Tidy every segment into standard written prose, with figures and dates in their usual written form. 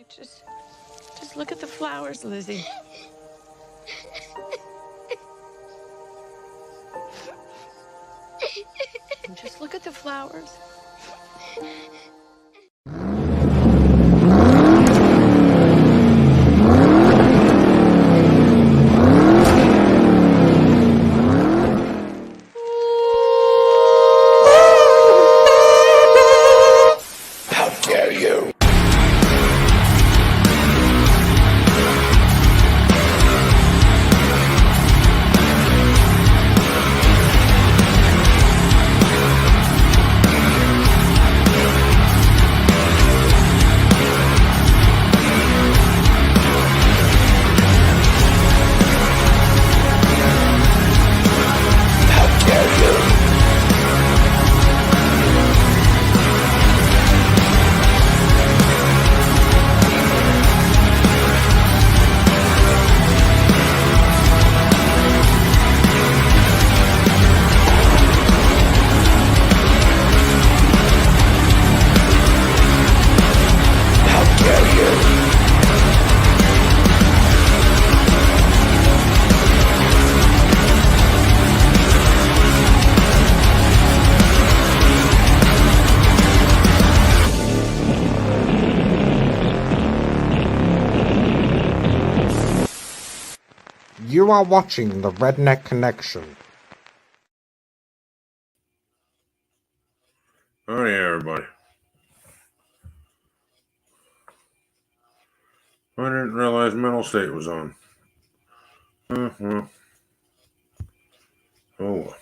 Just look at the flowers, Lizzie. Just look at the flowers. How dare you! You are watching the Redneck Connection. Oh yeah, everybody. I didn't realize Mental State was on. Well. Oh well.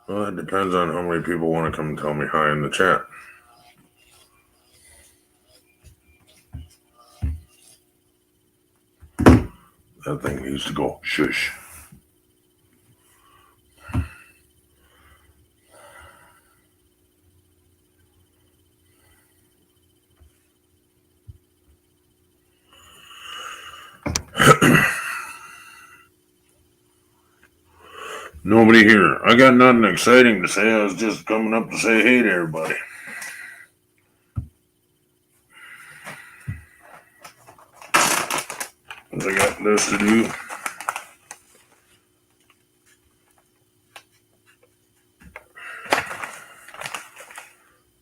Well, it depends on how many people want to come and tell me hi in the chat. That thing needs to go shush. Nobody here. I got nothing exciting to say. I was just coming up to say hey to everybody. I got this to do.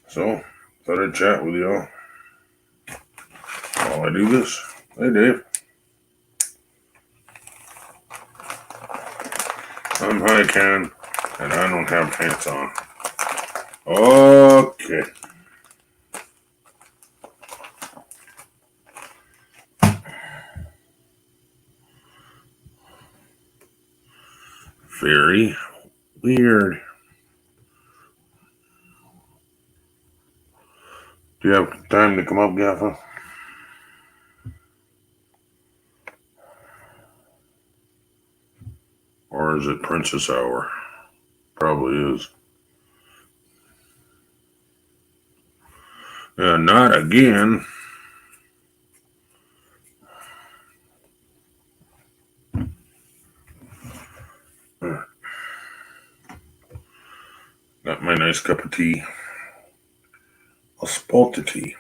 So, thought I'd chat with y'all while I do this. Hey, Dave. I'm High Can, and I don't have pants on. Okay. Very weird. Do you have time to come up, Gaffa? Or is it Princess Hour? Probably is. Not again. Got my nice cup of tea. A spalta tea.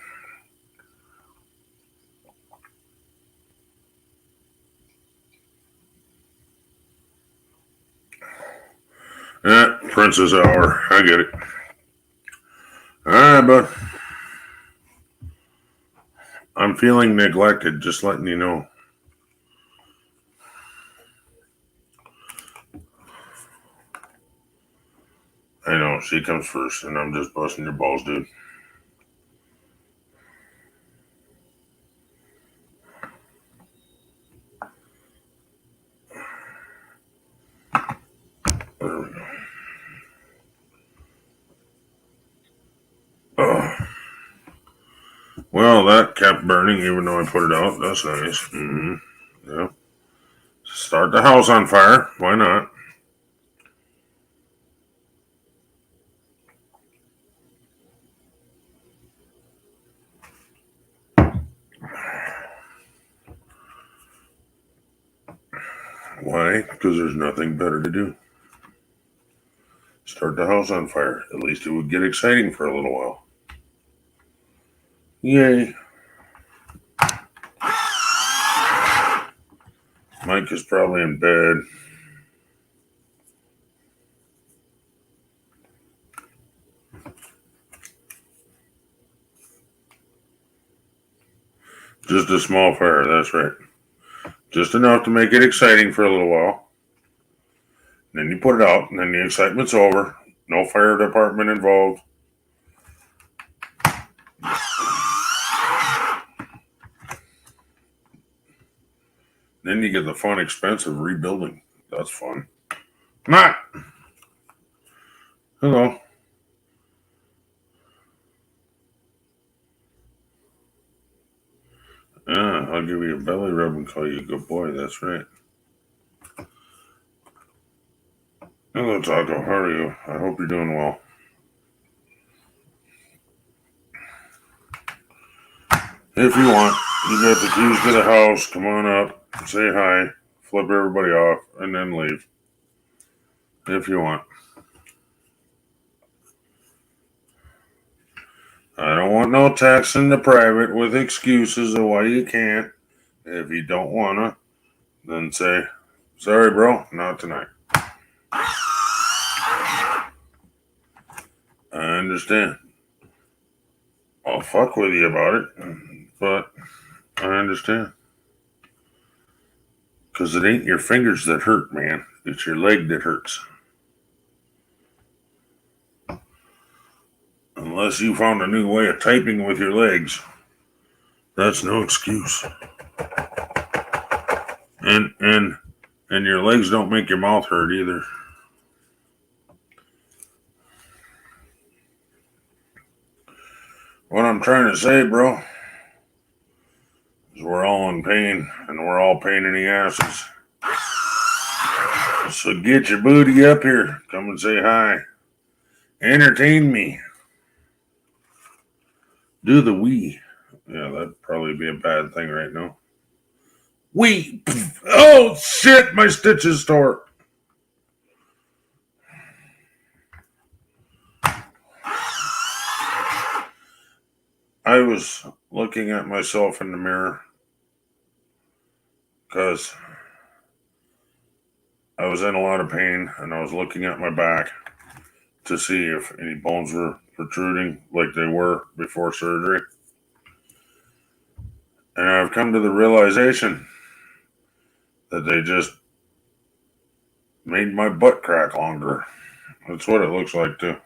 Princess Hour. I get it. Alright, bud. I'm feeling neglected, just letting you know. I know, she comes first, and I'm just busting your balls, dude. There we go. Well, that kept burning even though I put it out. That's nice. Mm-hmm. Yeah. Start the house on fire. Why not? Why? Because there's nothing better to do. Start the house on fire. At least it would get exciting for a little while. Yay. Mike is probably in bed. Just a small fire, that's right. Just enough to make it exciting for a little while. Then you put it out, and then the excitement's over. No fire department involved. Then you get the fun expense of rebuilding. That's fun. Matt! Hello. I'll give you a belly rub and call you a good boy. That's right. Hello, Taco. How are you? I hope you're doing well. If you want, you got the keys to the house. Come on up, say hi, flip everybody off, and then leave. If you want. I don't want no text in the private with excuses of why you can't. If you don't wanna, then say, sorry, bro, not tonight. I understand. I'll fuck with you about it, but I understand. Because it ain't your fingers that hurt, man. It's your leg that hurts. Unless you found a new way of typing with your legs, that's no excuse. And your legs don't make your mouth hurt either. What I'm trying to say, bro, is we're all in pain, and we're all pain in the asses. So get your booty up here. Come and say hi. Entertain me. Do the wee. Yeah, that'd probably be a bad thing right now. Wee. Oh, shit, my stitches tore. I was looking at myself in the mirror because I was in a lot of pain, and I was looking at my back to see if any bones were protruding like they were before surgery. And I've come to the realization that they just made my butt crack longer. That's what it looks like too.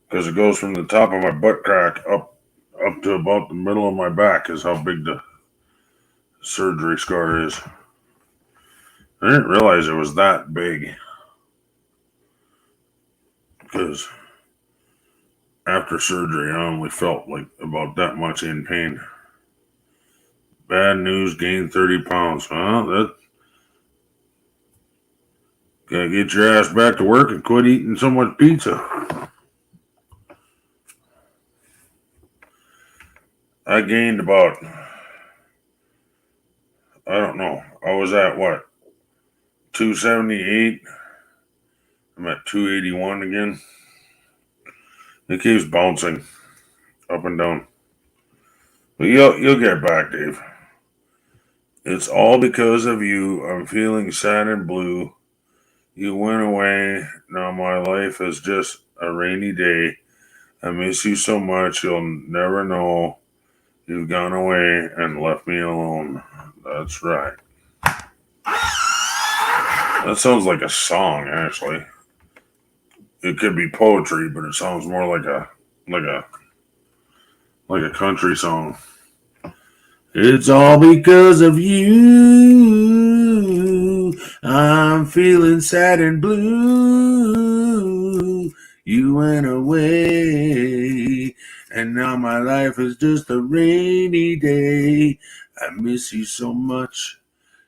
Because it goes from the top of my butt crack up to about the middle of my back is how big the surgery scar is. I didn't realize it was that big. Because after surgery, I only felt like about that much in pain. Bad news, gained 30 pounds. Well, that gotta get your ass back to work and quit eating so much pizza. I gained about, I don't know, I was at what, 278? I'm at 281 again. It keeps bouncing up and down. But you'll get back, Dave. It's all because of you. I'm feeling sad and blue. You went away. Now my life is just a rainy day. I miss you so much. You'll never know. You've gone away and left me alone. That's right. That sounds like a song, actually. It could be poetry, but it sounds more like a country song. It's all because of you. I'm feeling sad and blue. You went away, and now my life is just a rainy day. I miss you so much,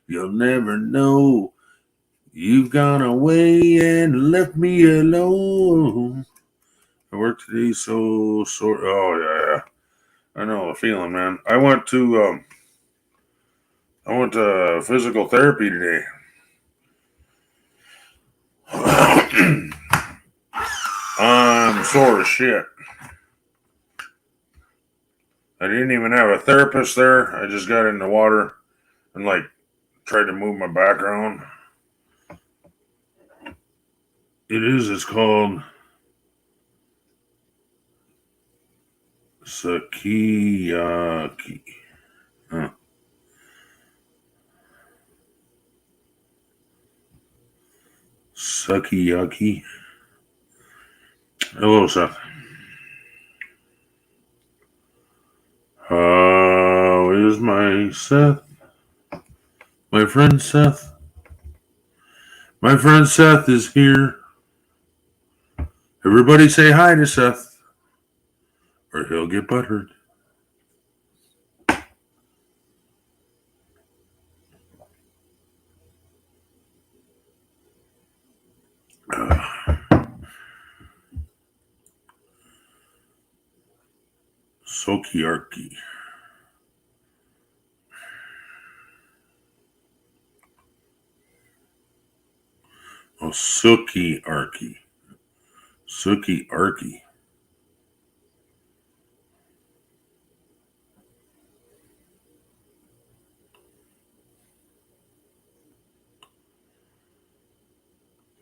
you'll never know. You've gone away and left me alone. I work today so sore. Oh, yeah. I know the feeling, man. I went to physical therapy today. I'm sore as shit. I didn't even have a therapist there. I just got in the water and like tried to move my back around. It's called Sukiyaki. Huh. Sukiyaki. Hello, Seth. How is my Seth? My friend Seth? My friend Seth is here. Everybody say hi to Seth, or he'll get butthurt. Sukiyaki. Oh, Sukiyaki. Sukiyaki.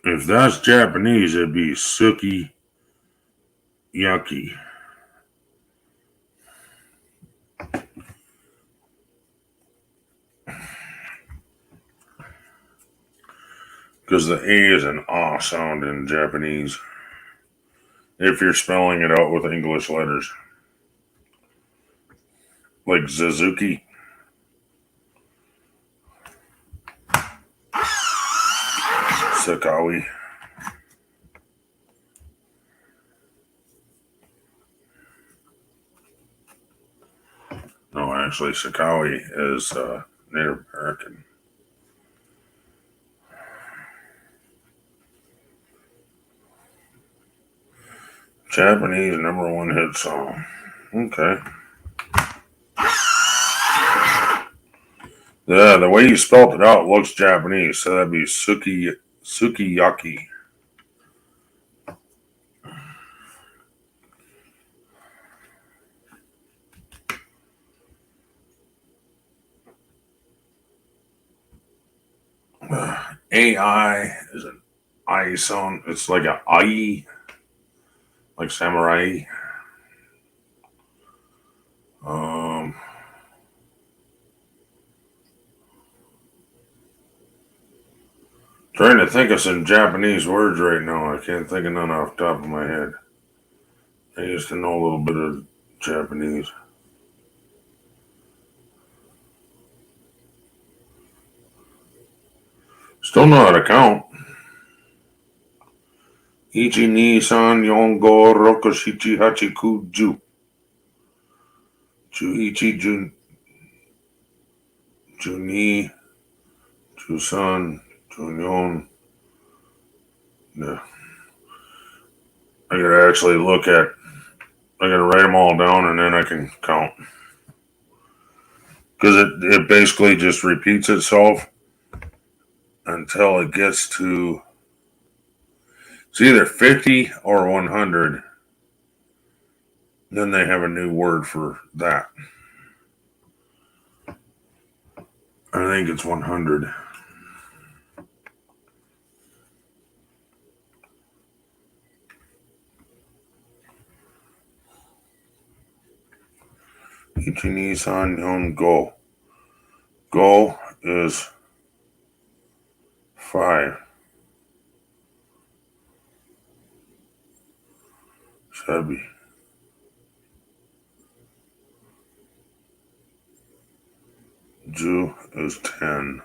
If that's Japanese, it'd be Sukiyaki. Because the A is an ah sound in Japanese. If you're spelling it out with English letters. Like Suzuki. Sakawi. No, actually, Sakawi is Native American. Japanese #1 hit song. Okay. Yeah, the way you spelled it out looks Japanese, so that'd be Sukiyaki. AI is an I sound. It's like a I, like samurai. Um, Trying to think of some Japanese words right now. I can't think of none off the top of my head. I used to know a little bit of Japanese. Still know how to count. Ichi, ni, san, yon, go, roku, shichi, hachi, ku, ju. Ju, ichi, ju, ju, ni, ju, san, ju, yon. Yeah. I gotta actually look at, I gotta write them all down and then I can count. Because it basically just repeats itself until it gets to, it's either 50 or 100. Then they have a new word for that. I think it's 100. Ichi, ni, san, yon, go. Go is 5. So that'd be Ju is 10.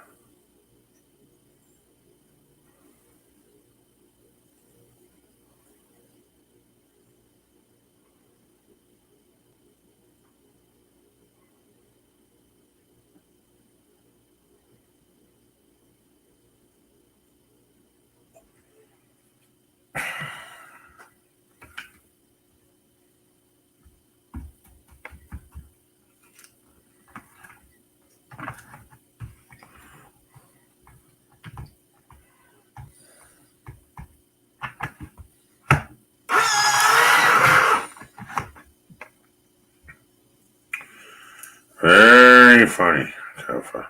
Very funny, Keffa.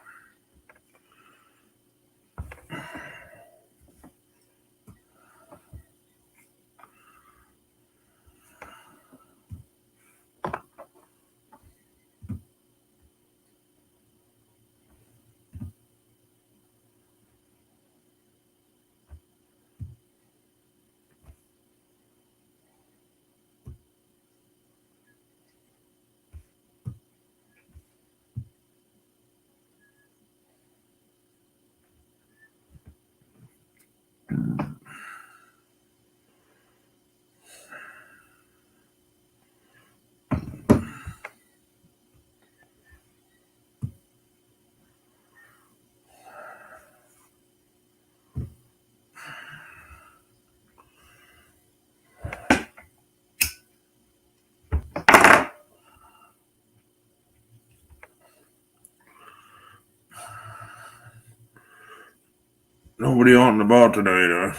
Nobody out and about tonight, huh?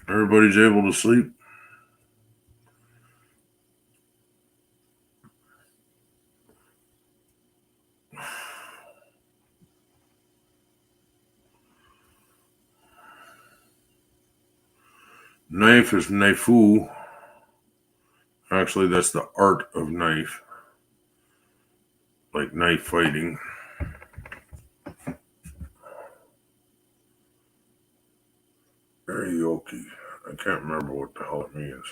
Everybody's able to sleep. Knife is knifeu. Actually, that's the art of knife. Like knife fighting. Karaoke. I can't remember what the hell it means.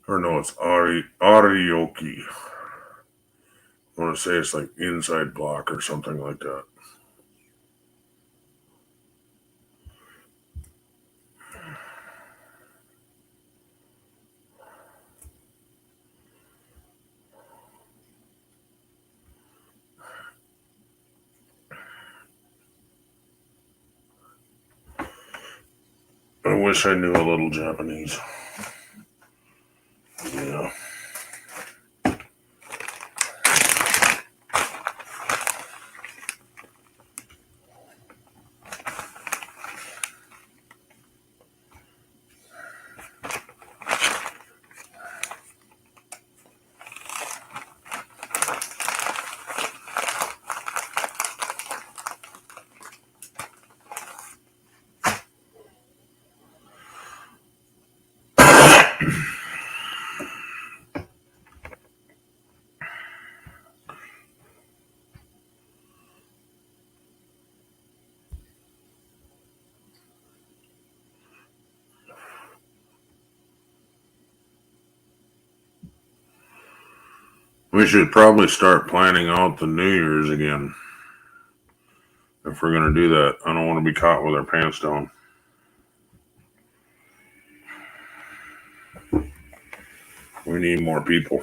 Or no, it's Arioki. I want to say it's like inside block or something like that. I wish I knew a little Japanese. Yeah. We should probably start planning out the New Year's again. If we're going to do that, I don't want to be caught with our pants down. We need more people.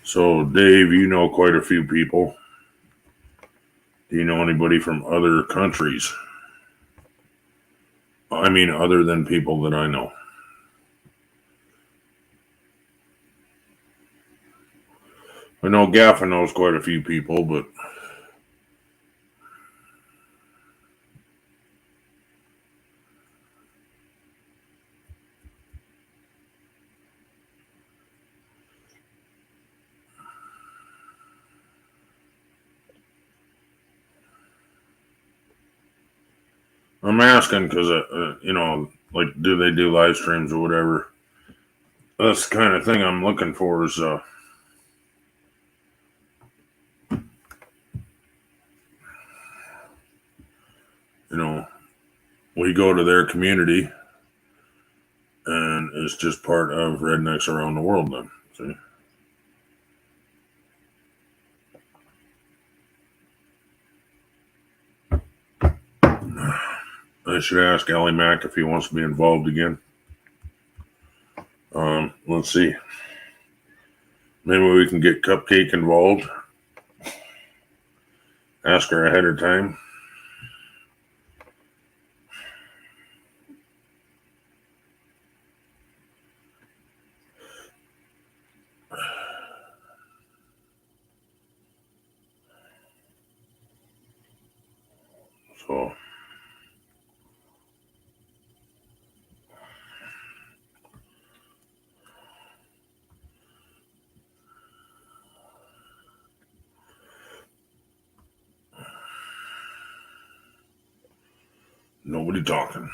So, Dave, you know quite a few people. Do you know anybody from other countries? I mean, other than people that I know. I know Gaffa knows quite a few people, but I'm asking because, like, do they do live streams or whatever? That's the kind of thing I'm looking for is, we go to their community and it's just part of Rednecks Around the World then. See? I should ask Allie Mack if he wants to be involved again. Let's see. Maybe we can get Cupcake involved. Ask her ahead of time. So Nobody talking.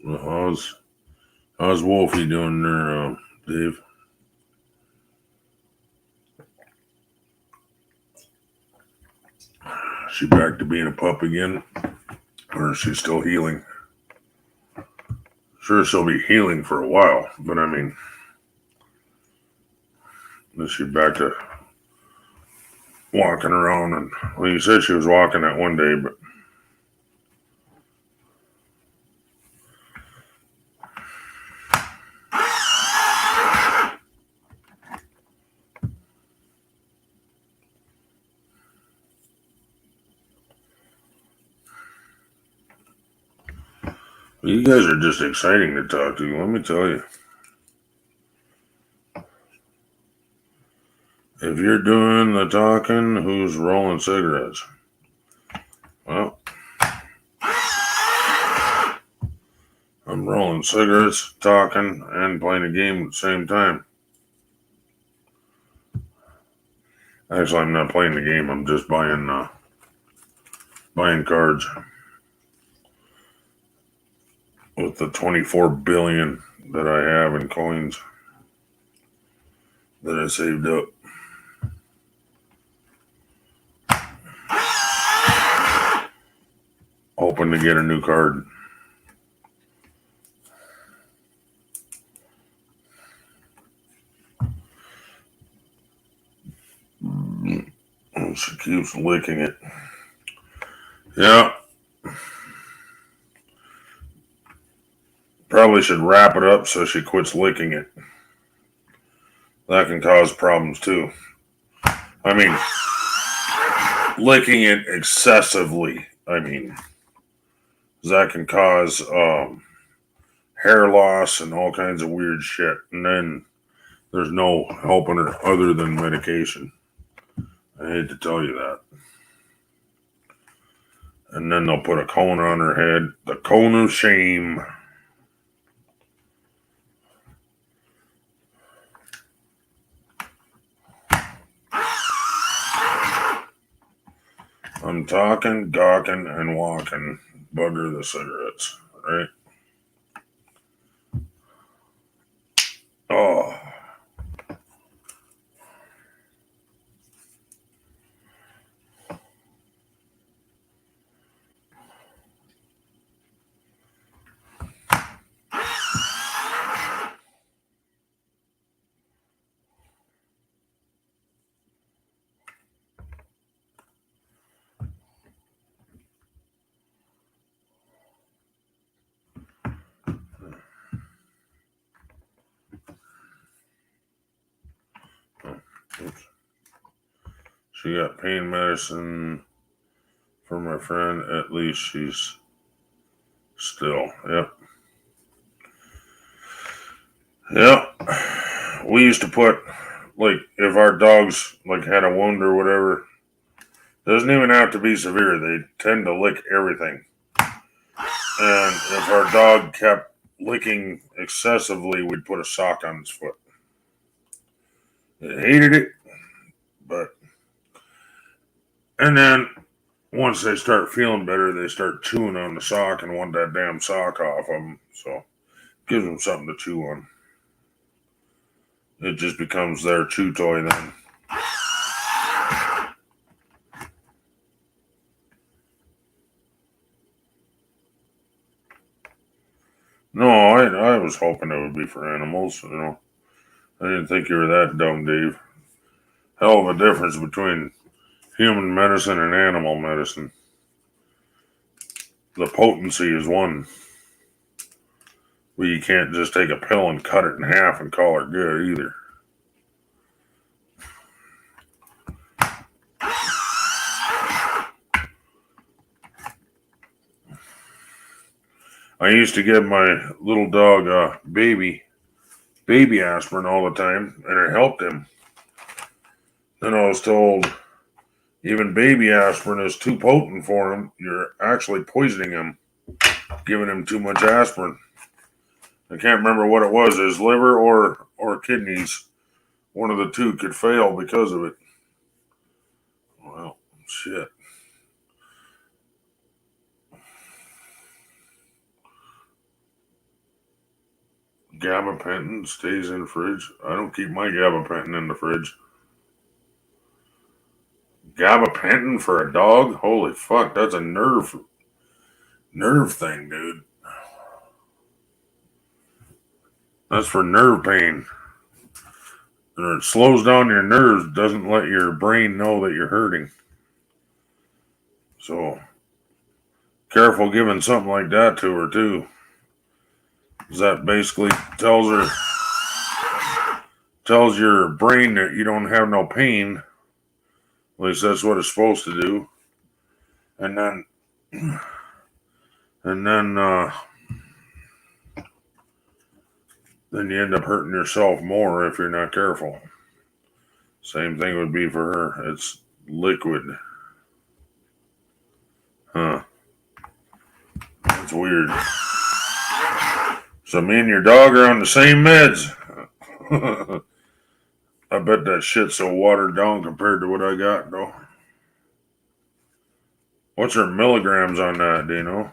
Well, how's Wolfie doing there, Dave? Is she back to being a pup again? Or is she still healing? Sure, she'll be healing for a while, but I mean, is she back to walking around? And well, you said she was walking that one day, but you guys are just exciting to talk to, let me tell you. If you're doing the talking, who's rolling cigarettes? Well, I'm rolling cigarettes, talking, and playing a game at the same time. Actually, I'm not playing the game. I'm just buying cards with the 24 billion that I have in coins that I saved up. Hoping to get a new card. She keeps licking it. Yeah. Probably should wrap it up so she quits licking it. That can cause problems too. I mean, licking it excessively. I mean, that can cause hair loss and all kinds of weird shit. And then there's no helping her other than medication. I hate to tell you that. And then they'll put a cone on her head. The cone of shame. I'm talking, gawking, and walking. Bugger the cigarettes, right? Oh. Oops. She got pain medicine for my friend. At least she's still. Yep. Yep. We used to put, like, if our dogs, like, had a wound or whatever, doesn't even have to be severe. They tend to lick everything. And if our dog kept licking excessively, we'd put a sock on his foot. It hated it, but... And then, once they start feeling better, they start chewing on the sock and want that damn sock off them. So, gives them something to chew on. It just becomes their chew toy then. No, I was hoping it would be for animals, you know. I didn't think you were that dumb, Dave. Hell of a difference between human medicine and animal medicine. The potency is one. Well, you can't just take a pill and cut it in half and call it good either. I used to give my little dog baby aspirin all the time, and it helped him. Then I was told Even baby aspirin is too potent for him. You're actually poisoning him, giving him too much aspirin. I can't remember what it was, his liver or kidneys. One of the two could fail because of it. Well, shit. Gabapentin stays in the fridge. I don't keep my gabapentin in the fridge. Gabapentin for a dog? Holy fuck, that's a nerve thing, dude. That's for nerve pain. And it slows down your nerves, doesn't let your brain know that you're hurting. So, careful giving something like that to her, too. That basically tells your brain that you don't have no pain. At least that's what it's supposed to do. And then you end up hurting yourself more if you're not careful. Same thing would be for her. It's liquid. Huh. That's weird. So me and your dog are on the same meds. I bet that shit's so watered down compared to what I got, though. What's her milligrams on that, do you know?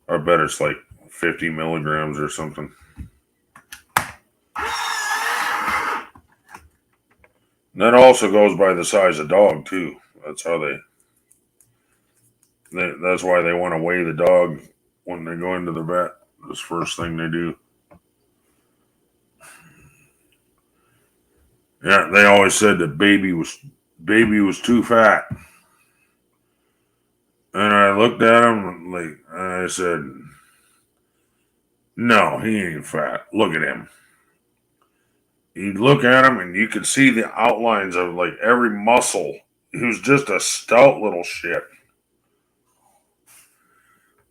I bet it's like 50 milligrams or something. And that also goes by the size of dog, too. That's how that's why they want to weigh the dog when they go into the vet. That's the first thing they do. Yeah, they always said that baby was too fat. And I looked at him and I said, no, he ain't fat. Look at him. You look at him and you could see the outlines of like every muscle. He was just a stout little shit.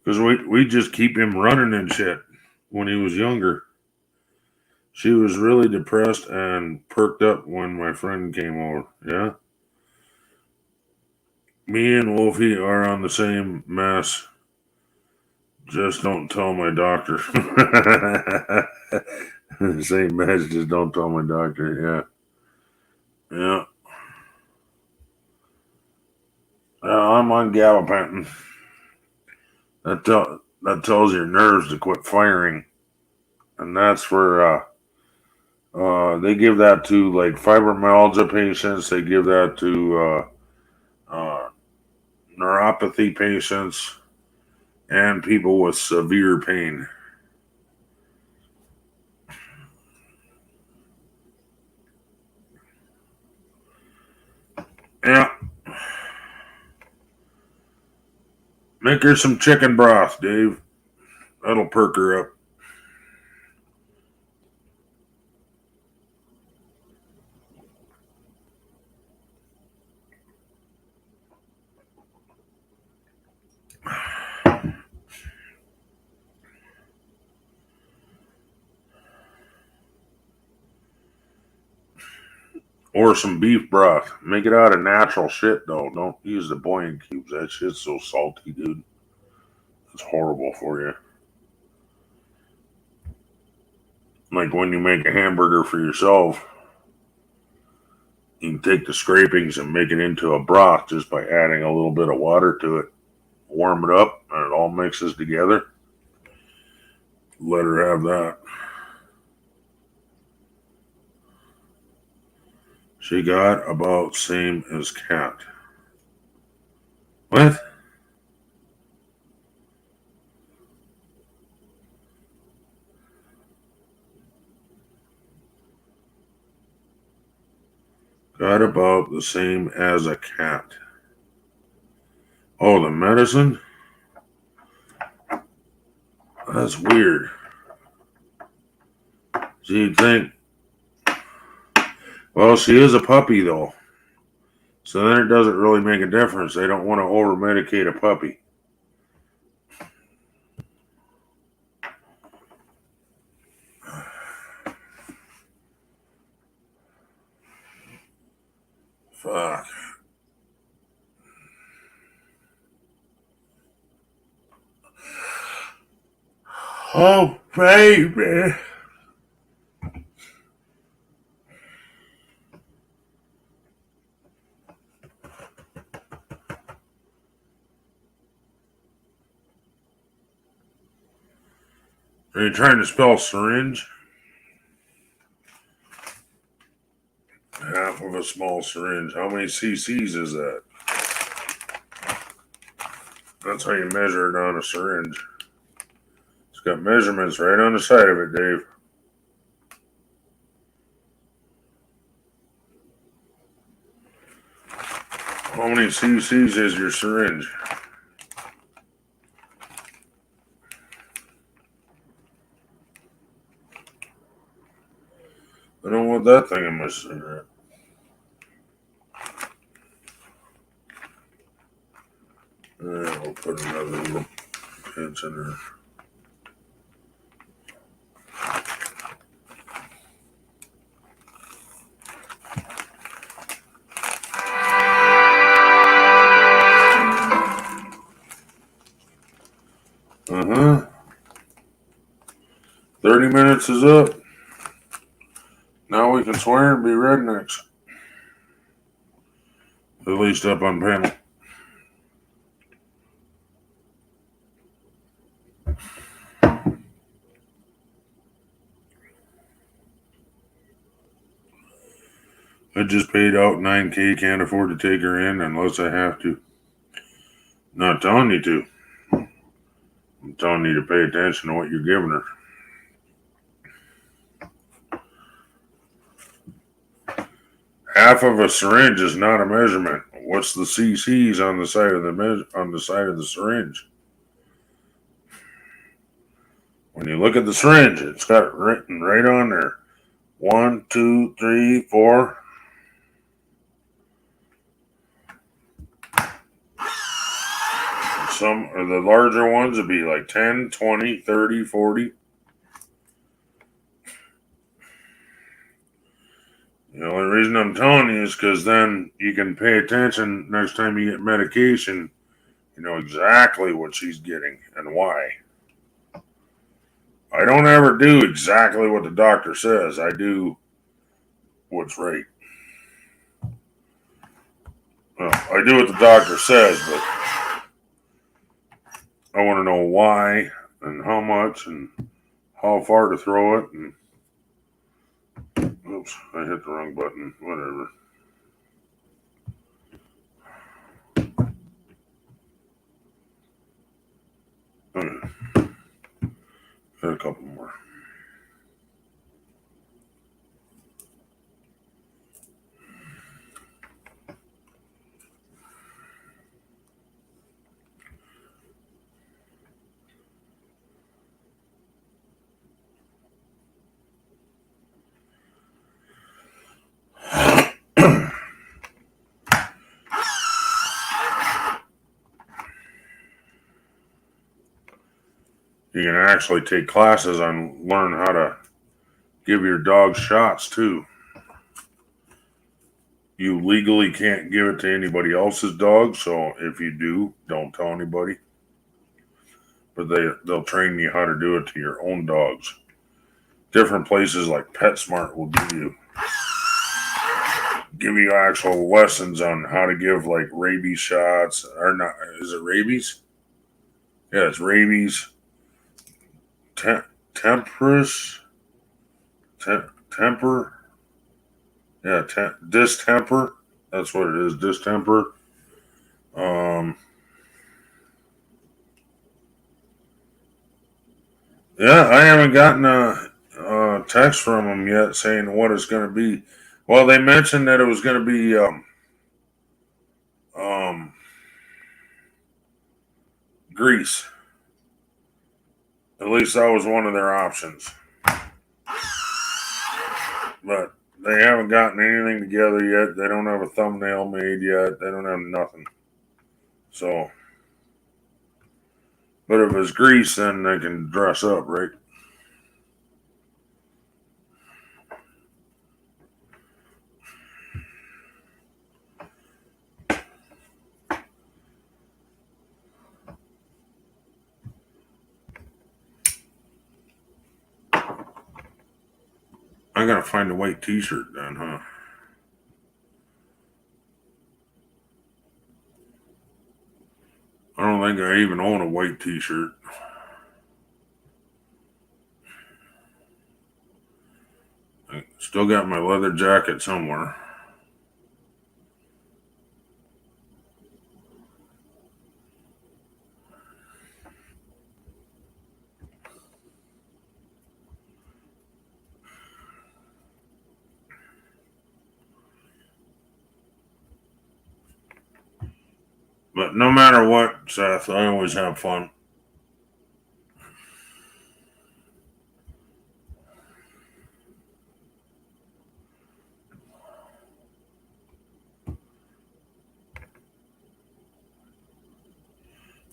Because we just keep him running and shit when he was younger. She was really depressed and perked up when my friend came over. Yeah? Me and Wolfie are on the same mess. Just don't tell my doctor. Same mess, just don't tell my doctor. Yeah. Yeah. I'm on gabapentin. That tells your nerves to quit firing. And that's for, they give that to like fibromyalgia patients. They give that to neuropathy patients and people with severe pain. Yeah. Make her some chicken broth, Dave. That'll perk her up. Or some beef broth. Make it out of natural shit, though. Don't use the Boyan cubes. That shit's so salty, dude. It's horrible for you. Like when you make a hamburger for yourself, you can take the scrapings and make it into a broth just by adding a little bit of water to it. Warm it up, and it all mixes together. Let her have that. She got about same as Cat. What? Got about the same as a cat. Oh, the medicine? That's weird. So you'd think, well, she is a puppy, though. So then it doesn't really make a difference. They don't want to over-medicate a puppy. Oh, baby. Are you trying to spell syringe? Half of a small syringe. How many cc's is that? That's how you measure it on a syringe. It's got measurements right on the side of it, Dave. How many cc's is your syringe? I don't want that thing in my cigarette. I'll put another little pinch in there. Uh-huh. 30 minutes is up. Now we can swear and be rednecks. At least up on panel. I just paid out $9,000. Can't afford to take her in unless I have to. Not telling you to. I'm telling you to pay attention to what you're giving her. Half of a syringe is not a measurement. What's the cc's on the side of the syringe? When you look at the syringe, it's got it written right on there. 1, 2, 3, 4. Some of the larger ones would be like 10, 20, 30, 40. The only reason I'm telling you is because then you can pay attention next time you get medication. You know exactly what she's getting and why. I don't ever do exactly what the doctor says. I do what's right. Well, I do what the doctor says, but I want to know why and how much and how far to throw it. And oops, I hit the wrong button. Whatever. Okay. Got a couple more. You can actually take classes on learn how to give your dog shots too. You legally can't give it to anybody else's dog, so if you do, don't tell anybody. But they'll train you how to do it to your own dogs. Different places like PetSmart will give you actual lessons on how to give like rabies shots or not. Is it rabies? Yeah, it's rabies. Temper. Yeah, distemper. That's what it is. Distemper. Yeah, I haven't gotten a text from them yet saying what it's going to be. Well, they mentioned that it was going to be Greece. At least that was one of their options. But they haven't gotten anything together yet. They don't have a thumbnail made yet. They don't have nothing. So, but if it's Greece, then they can dress up, right? I gotta find a white t-shirt then, huh? I don't think I even own a white t-shirt. I still got my leather jacket somewhere. But no matter what, Seth, I always have fun.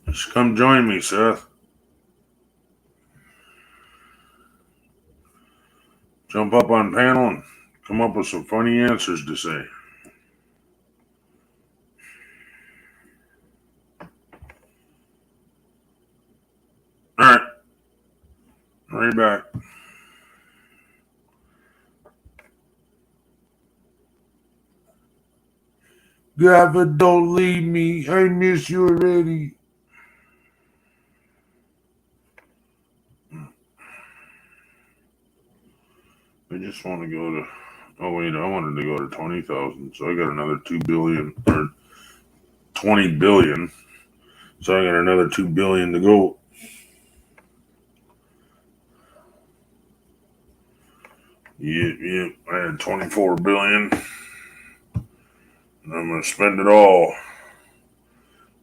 Just come join me, Seth. Jump up on panel and come up with some funny answers to say. All right. Right back. Gaffer, don't leave me. I miss you already. I just want to go to. Oh wait, I wanted to go to 20,000, so I got another 2 billion or 20 billion. So I got another 2 billion to go. Yeah, I had 24 billion. And I'm gonna spend it all.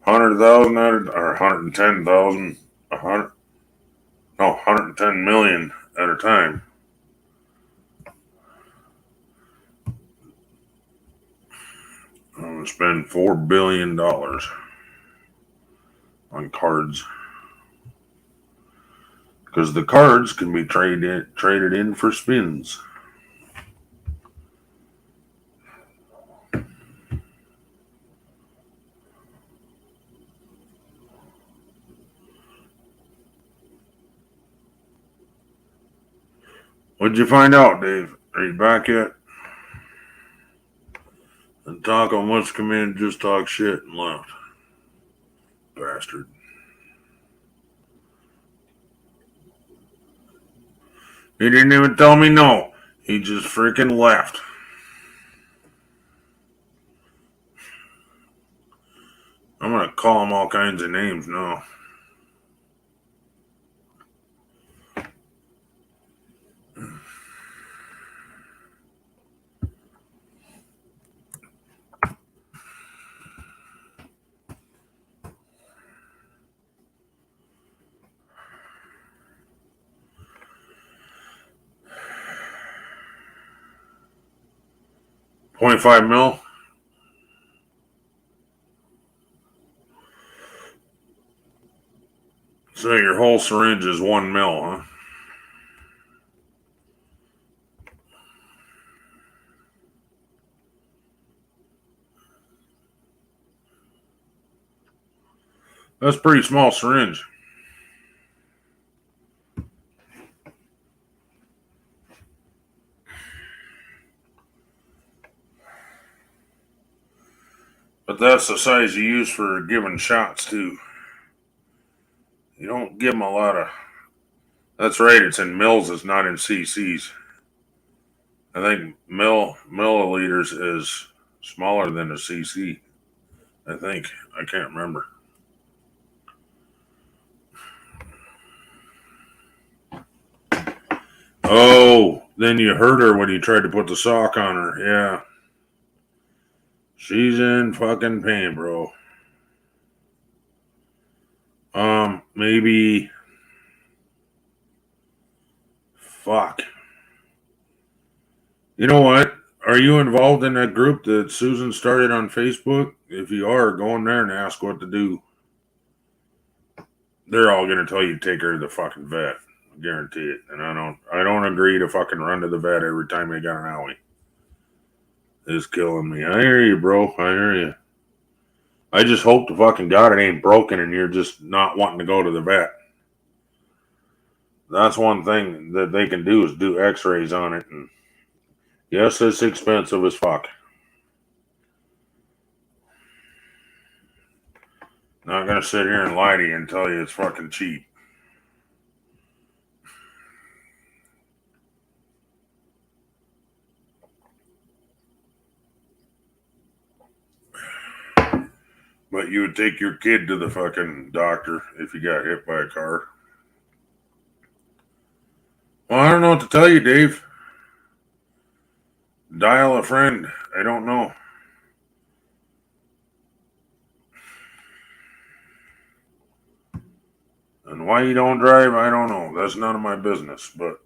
100,000 or 110,000, 110 million at a time. I'm gonna spend $4 billion on cards. Because the cards can be traded in for spins. What'd you find out, Dave? Are you back yet? And Taco wants to come in and just talk shit and left. Bastard. He didn't even tell me no. He just freaking left. I'm gonna call him all kinds of names now. $0.5 mil. So your whole syringe is 1 mil, huh? That's a pretty small syringe. But that's the size you use for giving shots, too. You don't give them a lot of... That's right, it's in mils, it's not in cc's. I think milliliters is smaller than a cc. I think. I can't remember. Oh, then you hurt her when you tried to put the sock on her. Yeah. She's in fucking pain, bro. Maybe... Fuck. You know what? Are you involved in that group that Susan started on Facebook? If you are, go in there and ask what to do. They're all gonna tell you to take her to the fucking vet. I guarantee it. And I don't agree to fucking run to the vet every time they got an owie. It's killing me. I hear you, bro. I hear you. I just hope to fucking God it ain't broken and you're just not wanting to go to the vet. That's one thing that they can do is do x-rays on it and Yes, it's expensive as fuck. Not gonna sit here and lie to you and tell you it's fucking cheap. But you would take your kid to the fucking doctor if you got hit by a car. Well, I don't know what to tell you, Dave. Dial a friend. I don't know. And why you don't drive, I don't know. That's none of my business, but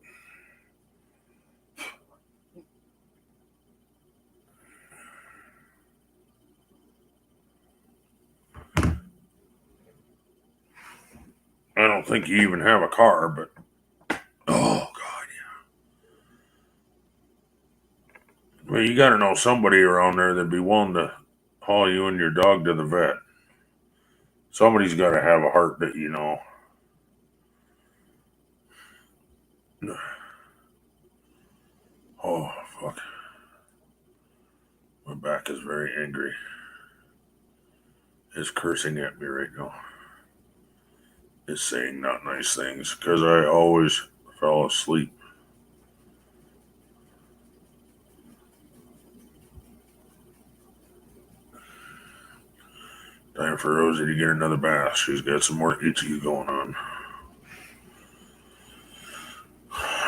I don't think you even have a car, but oh god, yeah. Well, you gotta know somebody around there that'd be willing to haul you and your dog to the vet. Somebody's gotta have a heart that you know. Oh fuck. My back is very angry. It's cursing at me right now. It's saying not nice things because I always fell asleep. Time for Rosie to get another bath. She's got some more itchy going on.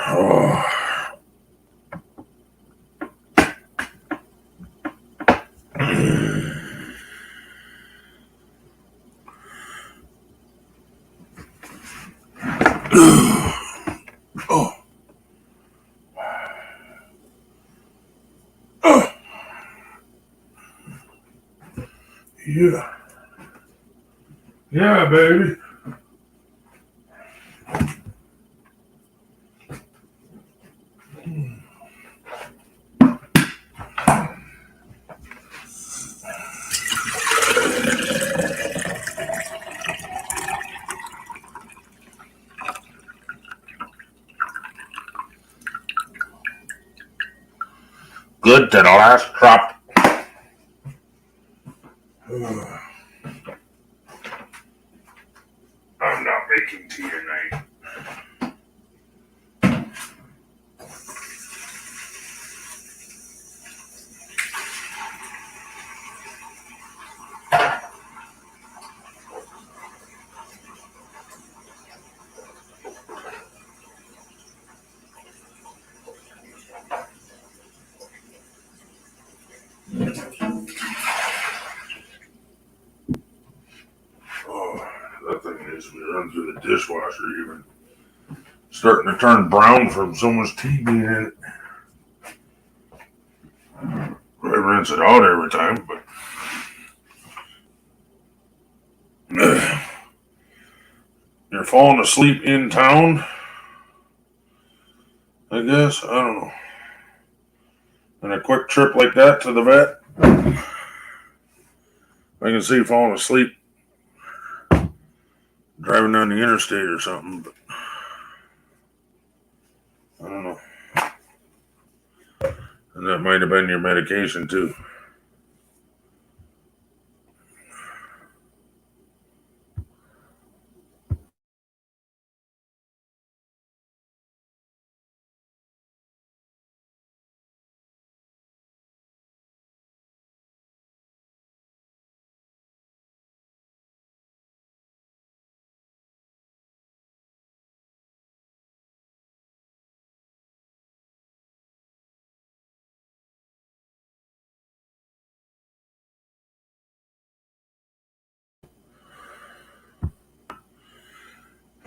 Oh. Oh. Oh. Yeah. Yeah, baby. Good to the last drop. I'm not making tea tonight. Oh, that thing needs to be run through the dishwasher even. Starting to turn brown from so much tea being in it. I rinse it out every time, but you're falling asleep in town, I guess. I don't know. And a quick trip like that to the vet, I can see you falling asleep driving down the interstate or something, but I don't know. And that might have been your medication too.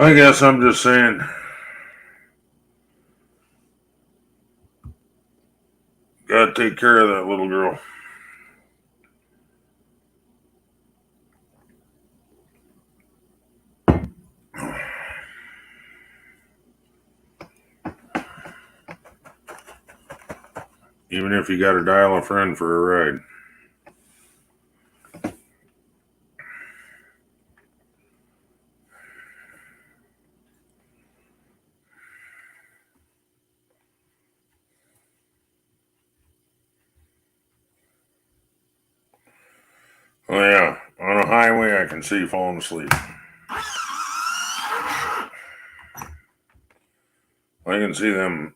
I guess I'm just saying, gotta take care of that little girl. Even if you gotta dial a friend for a ride. Oh yeah, on a highway I can see falling asleep. I can see them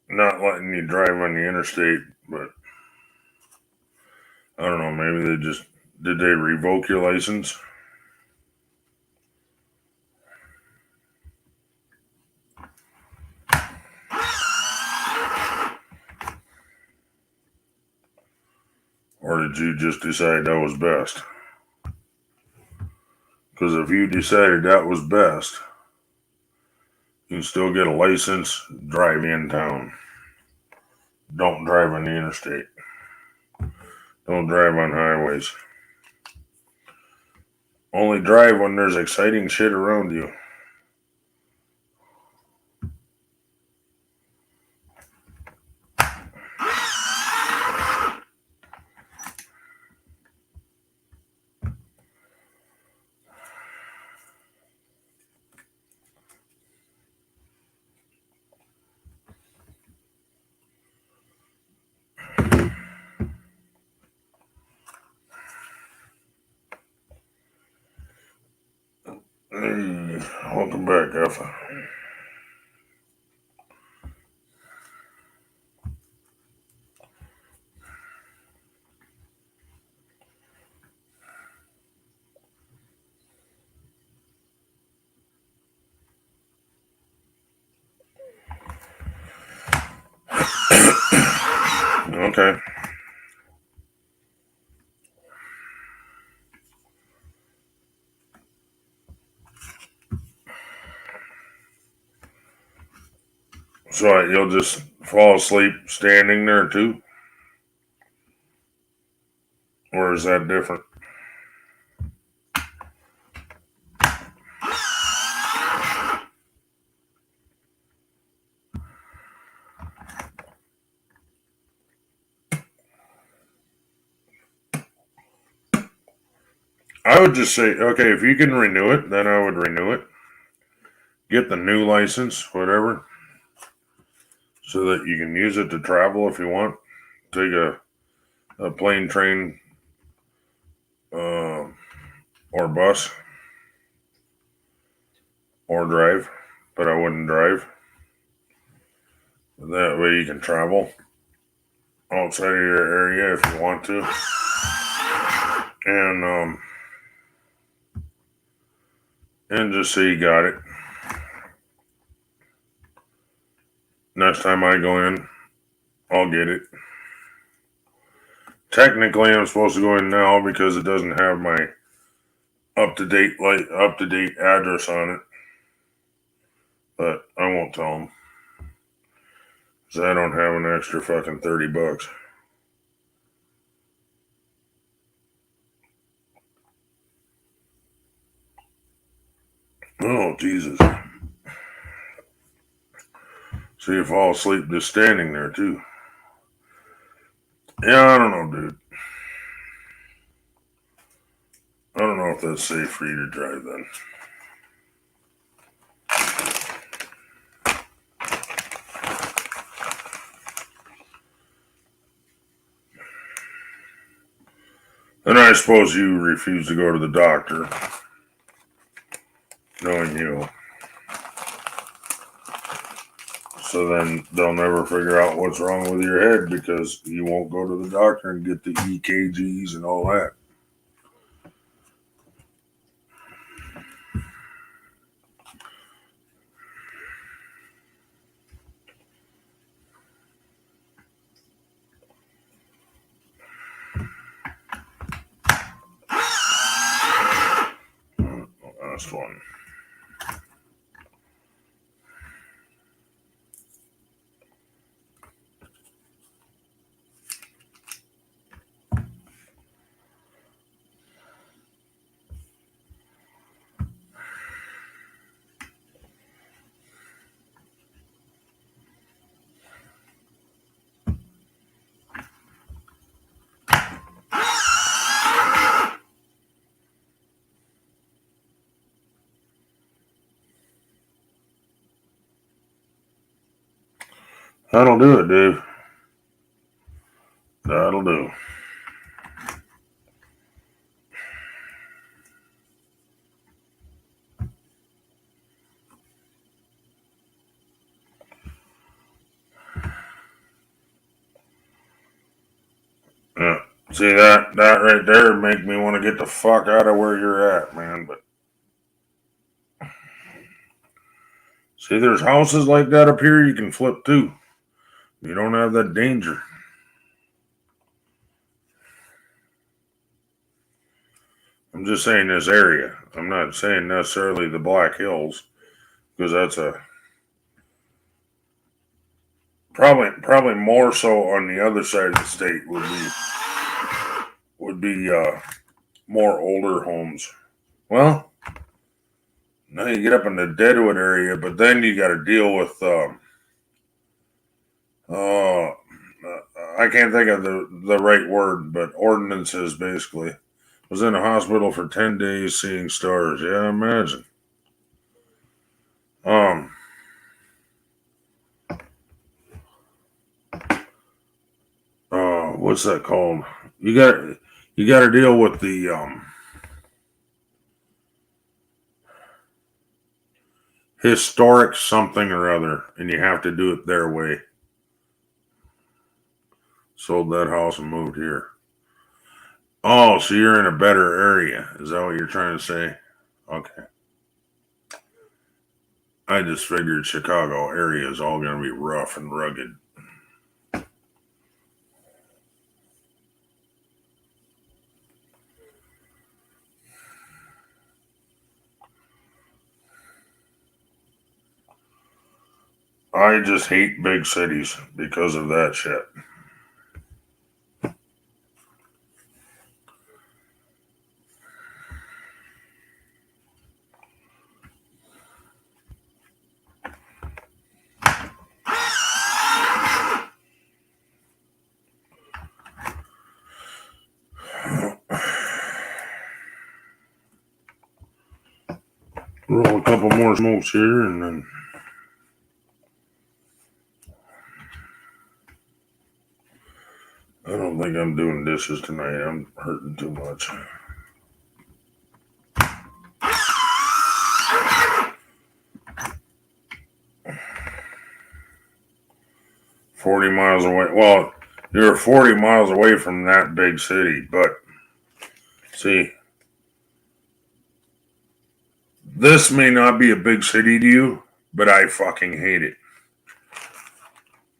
not letting you drive on the interstate, but I don't know, maybe did they revoke your license? Or did you just decide that was best? Because if you decided that was best, you can still get a license, drive in town. Don't drive on the interstate. Don't drive on highways. Only drive when there's exciting shit around you. Hey, welcome back, Effa. Okay. So you'll just fall asleep standing there too? Or is that different? I would just say, okay, if you can renew it, then I would renew it. Get the new license, whatever, so that you can use it to travel if you want. Take a plane, train, or bus, or drive, but I wouldn't drive. That way you can travel outside of your area if you want to. And just say you got it. Next time I go in, I'll get it. Technically, I'm supposed to go in now because it doesn't have my up to date address on it. But I won't tell them. Because I don't have an extra fucking $30. Oh, Jesus. So you fall asleep just standing there, too. Yeah, I don't know, dude. I don't know if that's safe for you to drive then. And I suppose you refuse to go to the doctor, knowing you. So then they'll never figure out what's wrong with your head because you won't go to the doctor and get the EKGs and all that. Last one. That'll do it, Dave. That'll do. See that right there make me want to get the fuck out of where you're at, man. But see, there's houses like that up here you can flip too. You don't have that danger. I'm just saying this area. I'm not saying necessarily the Black Hills, because that's a probably more so on the other side of the state would be more older homes. Well, now you get up in the Deadwood area, but then you got to deal with I can't think of the right word, but ordinances basically. Was in a hospital for 10 days seeing stars. Yeah, imagine. What's that called? You got to deal with the historic something or other, and you have to do it their way. Sold that house and moved here. Oh, so you're in a better area. Is that what you're trying to say? Okay. I just figured Chicago area is all going to be rough and rugged. I just hate big cities because of that shit. Roll a couple more smokes here and then. I don't think I'm doing dishes tonight. I'm hurting too much. $40 away. Well, you're 40 miles away from that big city, but see, this may not be a big city to you, but I fucking hate it.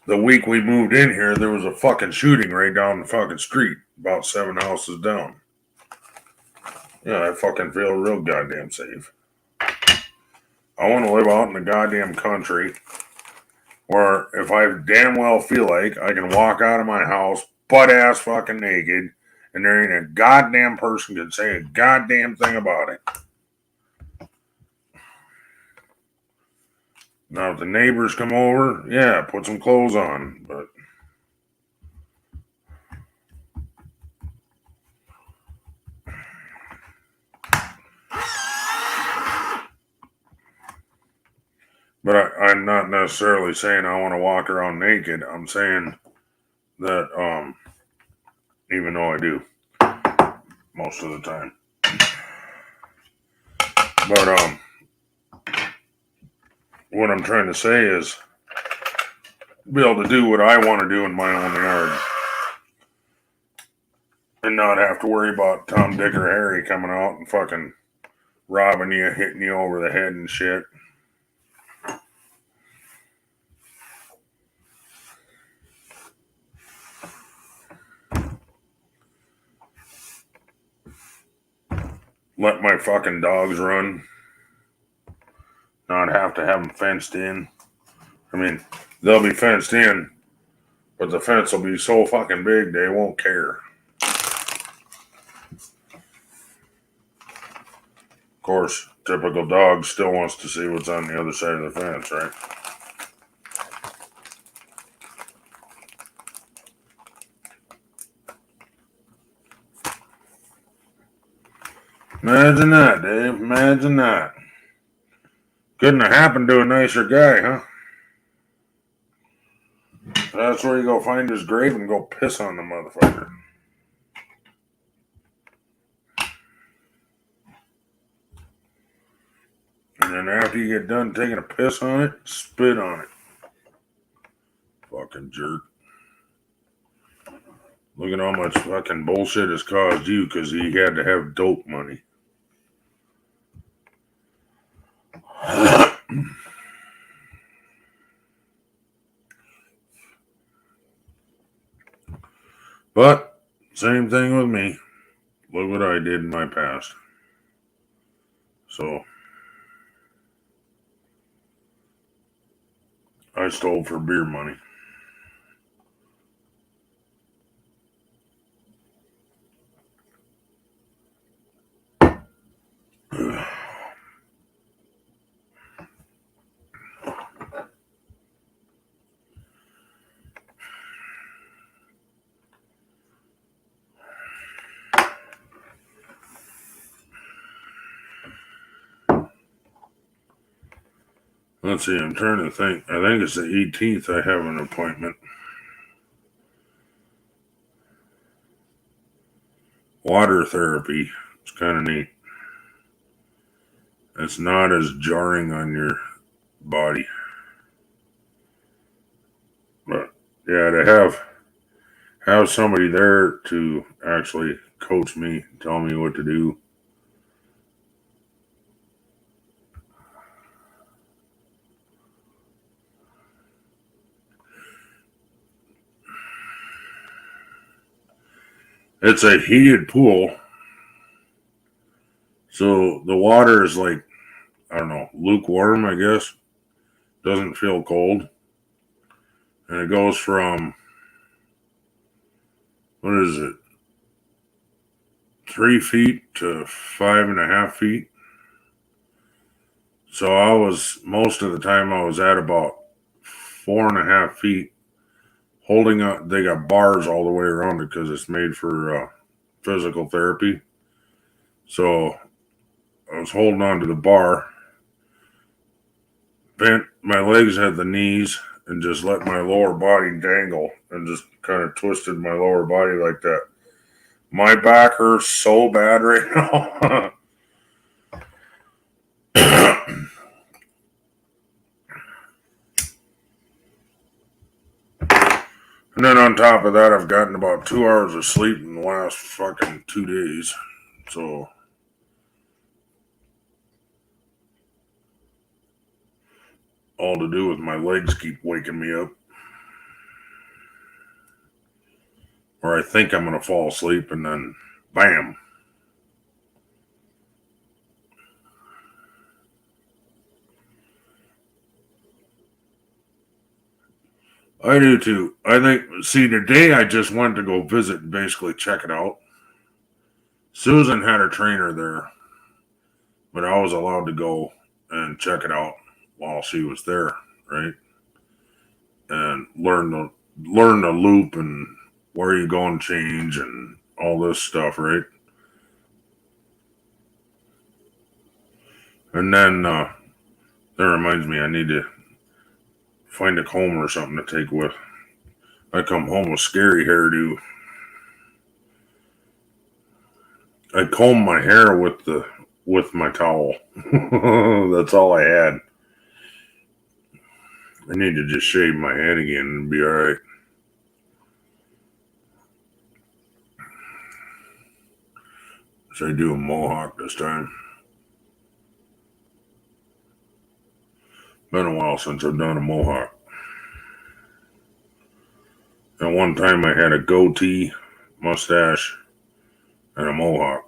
The week we moved in here, there was a fucking shooting right down the fucking street, about 7 houses down. Yeah, I fucking feel real goddamn safe. I want to live out in the goddamn country where if I damn well feel like I can walk out of my house butt ass fucking naked and there ain't a goddamn person can say a goddamn thing about it. Now, if the neighbors come over, yeah, put some clothes on, but I'm not necessarily saying I want to walk around naked. I'm saying that, even though I do most of the time, but what I'm trying to say is be able to do what I want to do in my own yard and not have to worry about Tom, Dick, or Harry coming out and fucking robbing you, hitting you over the head and shit. Let my fucking dogs run. Not have to have them fenced in. I mean, they'll be fenced in, but the fence will be so fucking big they won't care. Of course, typical dog still wants to see what's on the other side of the fence, right? Imagine that, Dave. Imagine that. Couldn't have happened to a nicer guy, huh? That's where you go find his grave and go piss on the motherfucker. And then after you get done taking a piss on it, spit on it. Fucking jerk. Look at how much fucking bullshit has caused you because he had to have dope money. But, same thing with me. Look what I did in my past. So, I stole for beer money. Let's see, I'm trying to think. I think it's the 18th I have an appointment. Water therapy. It's kind of neat. It's not as jarring on your body. But yeah, to have somebody there to actually coach me, tell me what to do. It's a heated pool. So the water is like, I don't know, lukewarm, I guess. Doesn't feel cold. And it goes from, what is it, 3 feet to 5.5 feet. So most of the time I was at about 4.5 feet, holding up. They got bars all the way around it because it's made for physical therapy. So I was holding on to the bar, bent my legs at the knees, and just let my lower body dangle and just kind of twisted my lower body like that. My back hurts so bad right now. And then on top of that, I've gotten about 2 hours of sleep in the last fucking 2 days. So all to do with my legs keep waking me up. Or I think I'm going to fall asleep and then bam. I do too. I think, see, today I just went to go visit and basically check it out. Susan had a trainer there, but I was allowed to go and check it out while she was there, right? And learn the loop and where you go and change and all this stuff, right? And then that reminds me, I need to find a comb or something to take with. I come home with scary hairdo. I comb my hair with my towel. That's all I had. I need to just shave my head again and be alright. Should I do a mohawk this time? Been a while since I've done a mohawk. At one time I had a goatee, mustache, and a mohawk.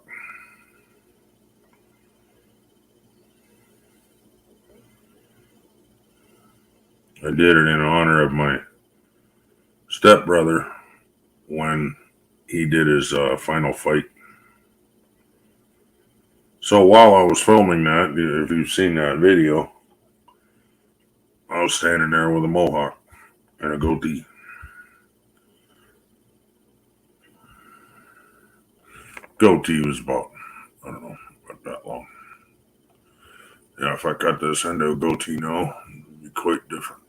I did it in honor of my stepbrother when he did his final fight. So while I was filming that, if you've seen that video, I was standing there with a mohawk and a goatee. Goatee was about, I don't know, about that long. Yeah, if I cut this into a goatee now, it would be quite different.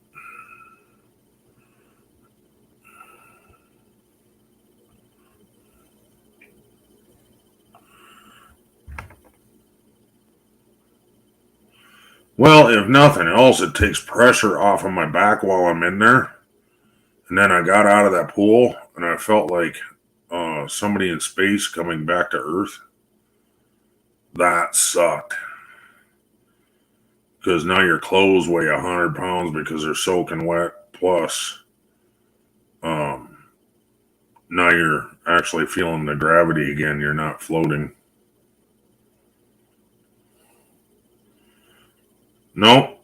Well, if nothing else, it takes pressure off of my back while I'm in there. And then I got out of that pool and I felt like somebody in space coming back to Earth. That sucked. Because now your clothes weigh 100 pounds because they're soaking wet. Plus, now you're actually feeling the gravity again. You're not floating. Nope.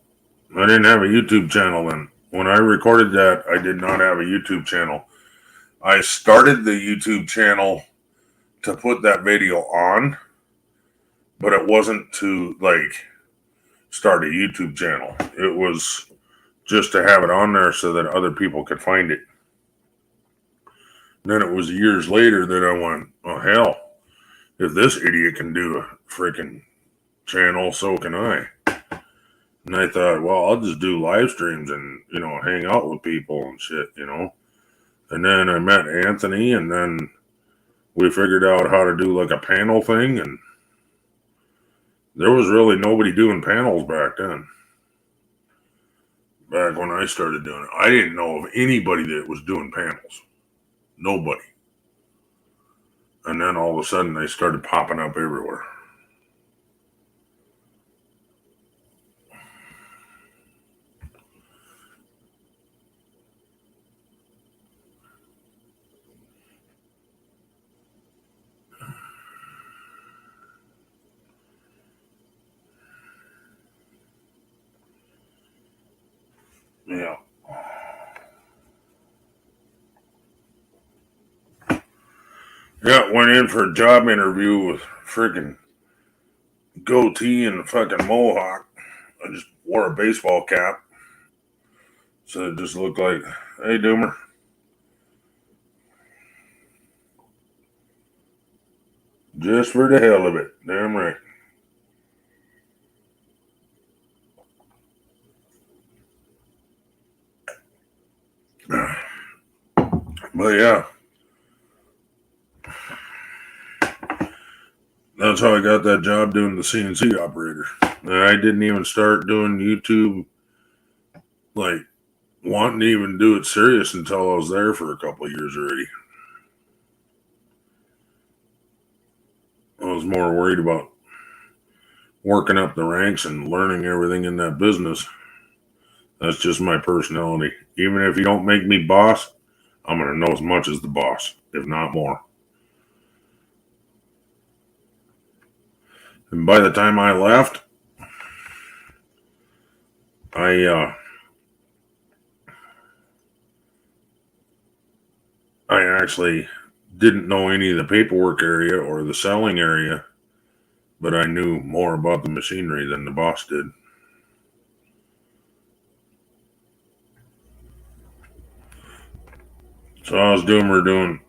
I didn't have a YouTube channel then. When I recorded that, I did not have a YouTube channel. I started the YouTube channel to put that video on, but it wasn't to, like, start a YouTube channel. It was just to have it on there so that other people could find it. Then it was years later that I went, oh, hell, if this idiot can do a freaking channel, so can I. And I thought, well, I'll just do live streams and, hang out with people and shit, And then I met Anthony, and then we figured out how to do like a panel thing, and there was really nobody doing panels back then. Back when I started doing it, I didn't know of anybody that was doing panels. Nobody. And then all of a sudden they started popping up everywhere. Yeah. Yeah, went in for a job interview with freaking goatee and a fucking mohawk. I just wore a baseball cap. So it just looked like, hey, Doomer. Just for the hell of it. Damn right. But yeah. That's how I got that job doing the CNC operator. And I didn't even start doing YouTube, like, wanting to even do it serious until I was there for a couple of years already. I was more worried about working up the ranks and learning everything in that business. That's just my personality. Even if you don't make me boss, I'm going to know as much as the boss, if not more. And by the time I left, I actually didn't know any of the paperwork area or the selling area, but I knew more about the machinery than the boss did. So I was doing, we're doing.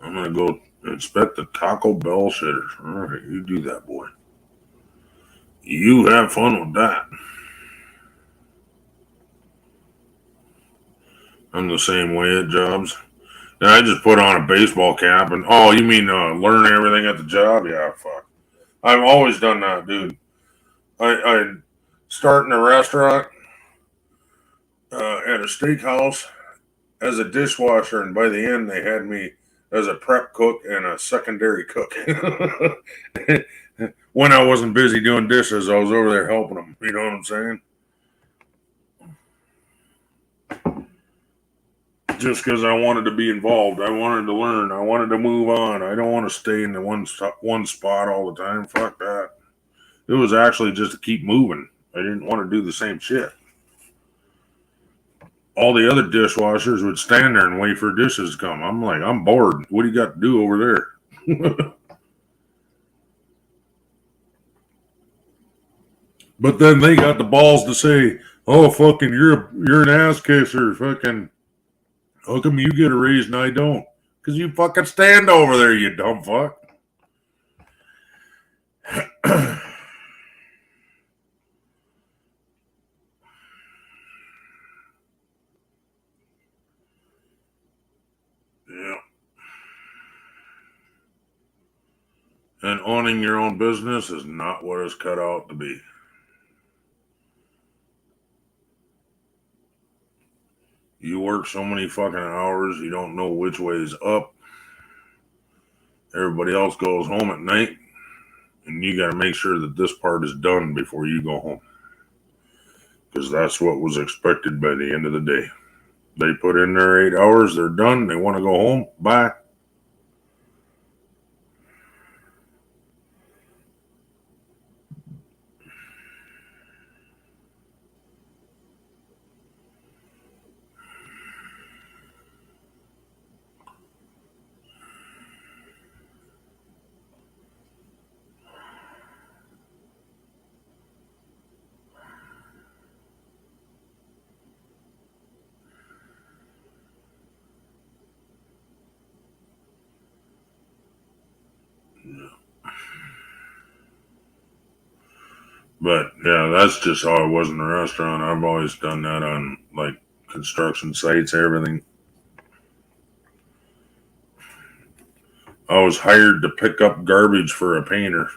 I'm going to go inspect the Taco Bell shitters. All right, you do that, boy. You have fun with that. I'm the same way at jobs. And I just put on a baseball cap and, oh, you mean learn everything at the job? Yeah, fuck. I've always done that, dude. I start in a restaurant at a steakhouse as a dishwasher, and by the end they had me as a prep cook and a secondary cook. When I wasn't busy doing dishes, I was over there helping them. You know what I'm saying? Just because I wanted to be involved. I wanted to learn. I wanted to move on. I don't want to stay in the one spot all the time. Fuck that. It was actually just to keep moving. I didn't want to do the same shit. All the other dishwashers would stand there and wait for dishes to come. I'm like, I'm bored. What do you got to do over there? But then they got the balls to say, oh, fucking, you're an ass kisser. Fucking, how come you get a raise and I don't? Because you fucking stand over there, you dumb fuck. And owning your own business is not what it's cut out to be. You work so many fucking hours, you don't know which way is up. Everybody else goes home at night, and you got to make sure that this part is done before you go home. Because that's what was expected by the end of the day. They put in their 8 hours, they're done, they want to go home, bye. But yeah, that's just how it was in the restaurant. I've always done that on like construction sites, everything. I was hired to pick up garbage for a painter.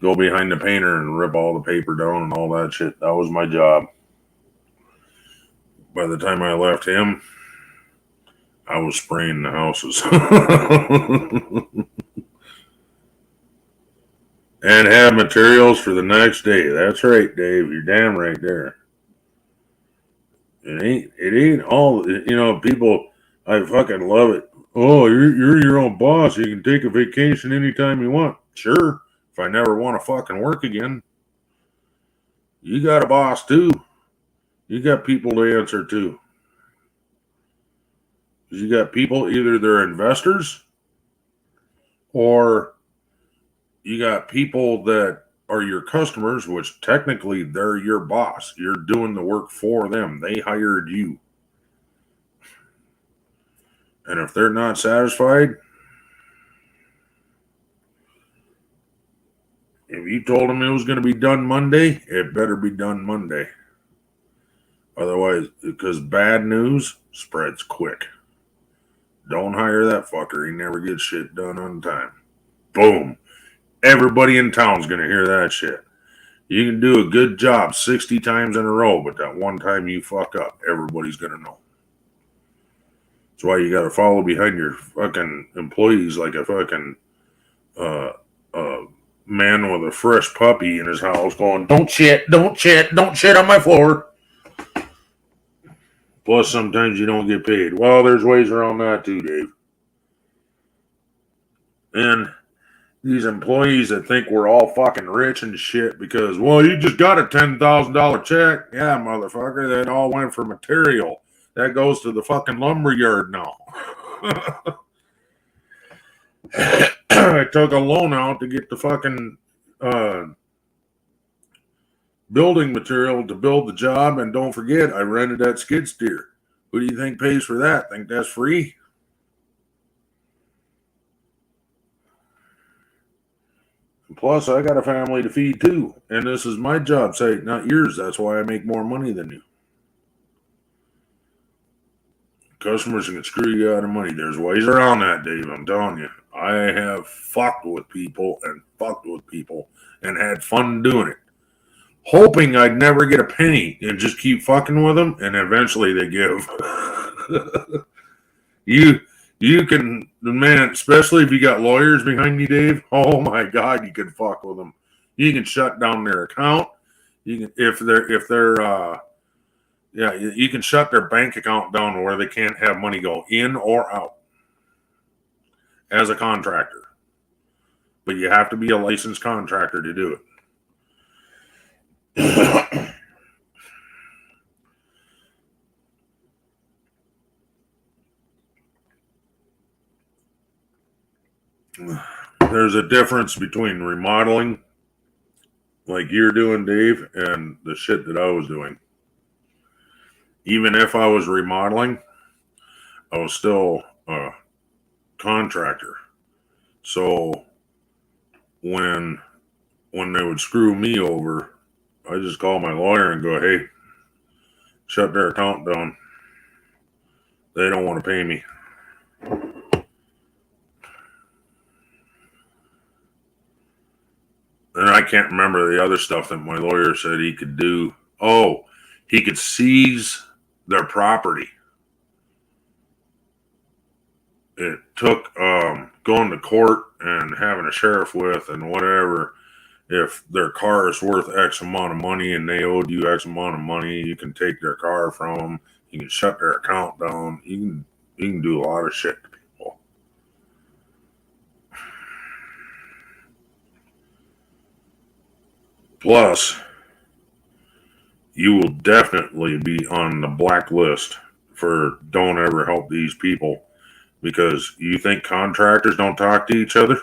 Go behind the painter and rip all the paper down and all that shit. That was my job. By the time I left him, I was spraying the houses. And have materials for the next day. That's right, Dave. You're damn right there. It ain't all, people, I fucking love it. Oh, you're your own boss. You can take a vacation anytime you want. Sure. If I never want to fucking work again. You got a boss too. You got people to answer to. You got people, either they're investors or you got people that are your customers, which technically they're your boss. You're doing the work for them. They hired you. And if they're not satisfied, if you told them it was going to be done Monday, it better be done Monday. Otherwise, because bad news spreads quick. Don't hire that fucker. He never gets shit done on time. Boom. Everybody in town's going to hear that shit. You can do a good job 60 times in a row, but that one time you fuck up, everybody's going to know. That's why you got to follow behind your fucking employees like a fucking man with a fresh puppy in his house going, don't shit on my floor. Plus, sometimes you don't get paid. Well, there's ways around that too, Dave. And these employees that think we're all fucking rich and shit because, well, you just got a $10,000 check. Yeah, motherfucker, that all went for material. That goes to the fucking lumber yard now. I took a loan out to get the fucking building material to build the job, and don't forget, I rented that skid steer. Who do you think pays for that? Think that's free? Plus, I got a family to feed too, and this is my job site, not yours. That's why I make more money than you. Customers can screw you out of money. There's ways around that, Dave. I'm telling you. I have fucked with people and had fun doing it. Hoping I'd never get a penny and just keep fucking with them, and eventually they give. You can, man, especially if you got lawyers behind you, Dave. Oh my God, you can fuck with them. You can shut down their account. You can, you can shut their bank account down where they can't have money go in or out as a contractor. But you have to be a licensed contractor to do it. There's a difference between remodeling, like you're doing, Dave, and the shit that I was doing. Even if I was remodeling, I was still a contractor. So when they would screw me over, I just call my lawyer and go, hey, shut their account down. They don't want to pay me. and I can't remember the other stuff that my lawyer said he could do. Oh, he could seize their property. It took going to court and having a sheriff with and whatever. If their car is worth X amount of money and they owed you X amount of money, you can take their car from them. You can shut their account down. You can do a lot of shit to people. Plus, you will definitely be on the blacklist for don't ever help these people, because you think contractors don't talk to each other?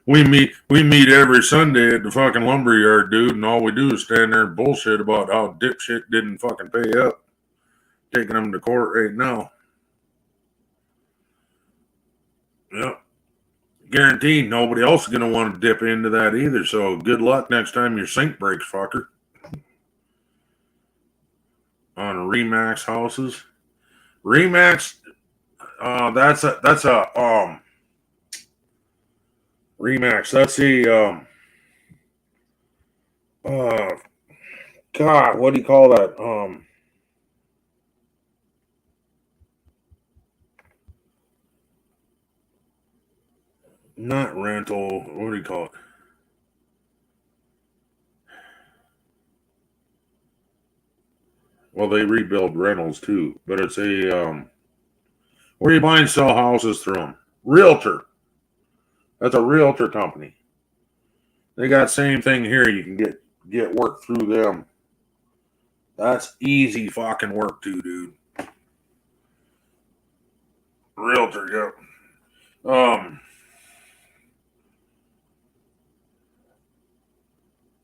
we meet every Sunday at the fucking lumberyard, dude, and all we do is stand there and bullshit about how dipshit didn't fucking pay up. Taking them to court right now. Yep. Guaranteed nobody else is going to want to dip into that either, so good luck next time your sink breaks, fucker. On Remax houses. Remax, that's a Remax, that's a God, what do you call that? Not rental, what do you call it? Well, they rebuild rentals too, but it's a where you buy and sell houses through them. Realtor. That's a realtor company. They got same thing here. You can get work through them. That's easy fucking work too, dude. Realtor, yep.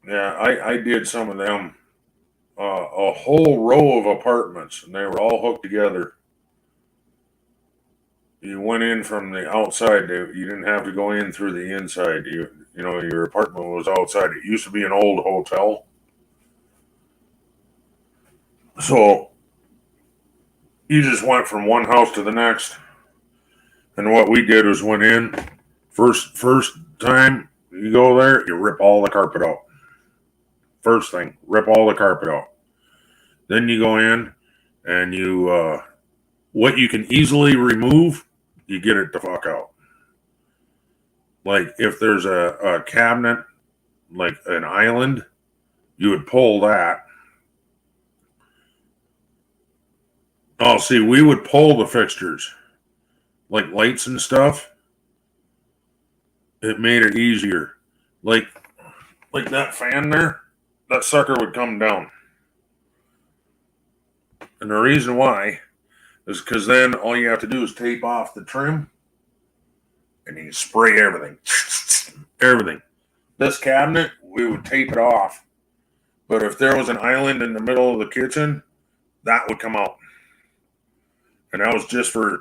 Yeah, I did some of them. A whole row of apartments, and they were all hooked together. You went in from the outside. You didn't have to go in through the inside. You know, your apartment was outside. It used to be an old hotel. So you just went from one house to the next. And what we did was went in. First time you go there, you rip all the carpet out. First thing, rip all the carpet out. Then you go in and you, what you can easily remove, you get it the fuck out. Like if there's a cabinet, like an island, you would pull that. Oh, see, we would pull the fixtures, like lights and stuff. It made it easier. Like that fan there, that sucker would come down. And the reason why is because then all you have to do is tape off the trim and you spray everything. Everything. This cabinet, we would tape it off. But if there was an island in the middle of the kitchen, that would come out. And that was just so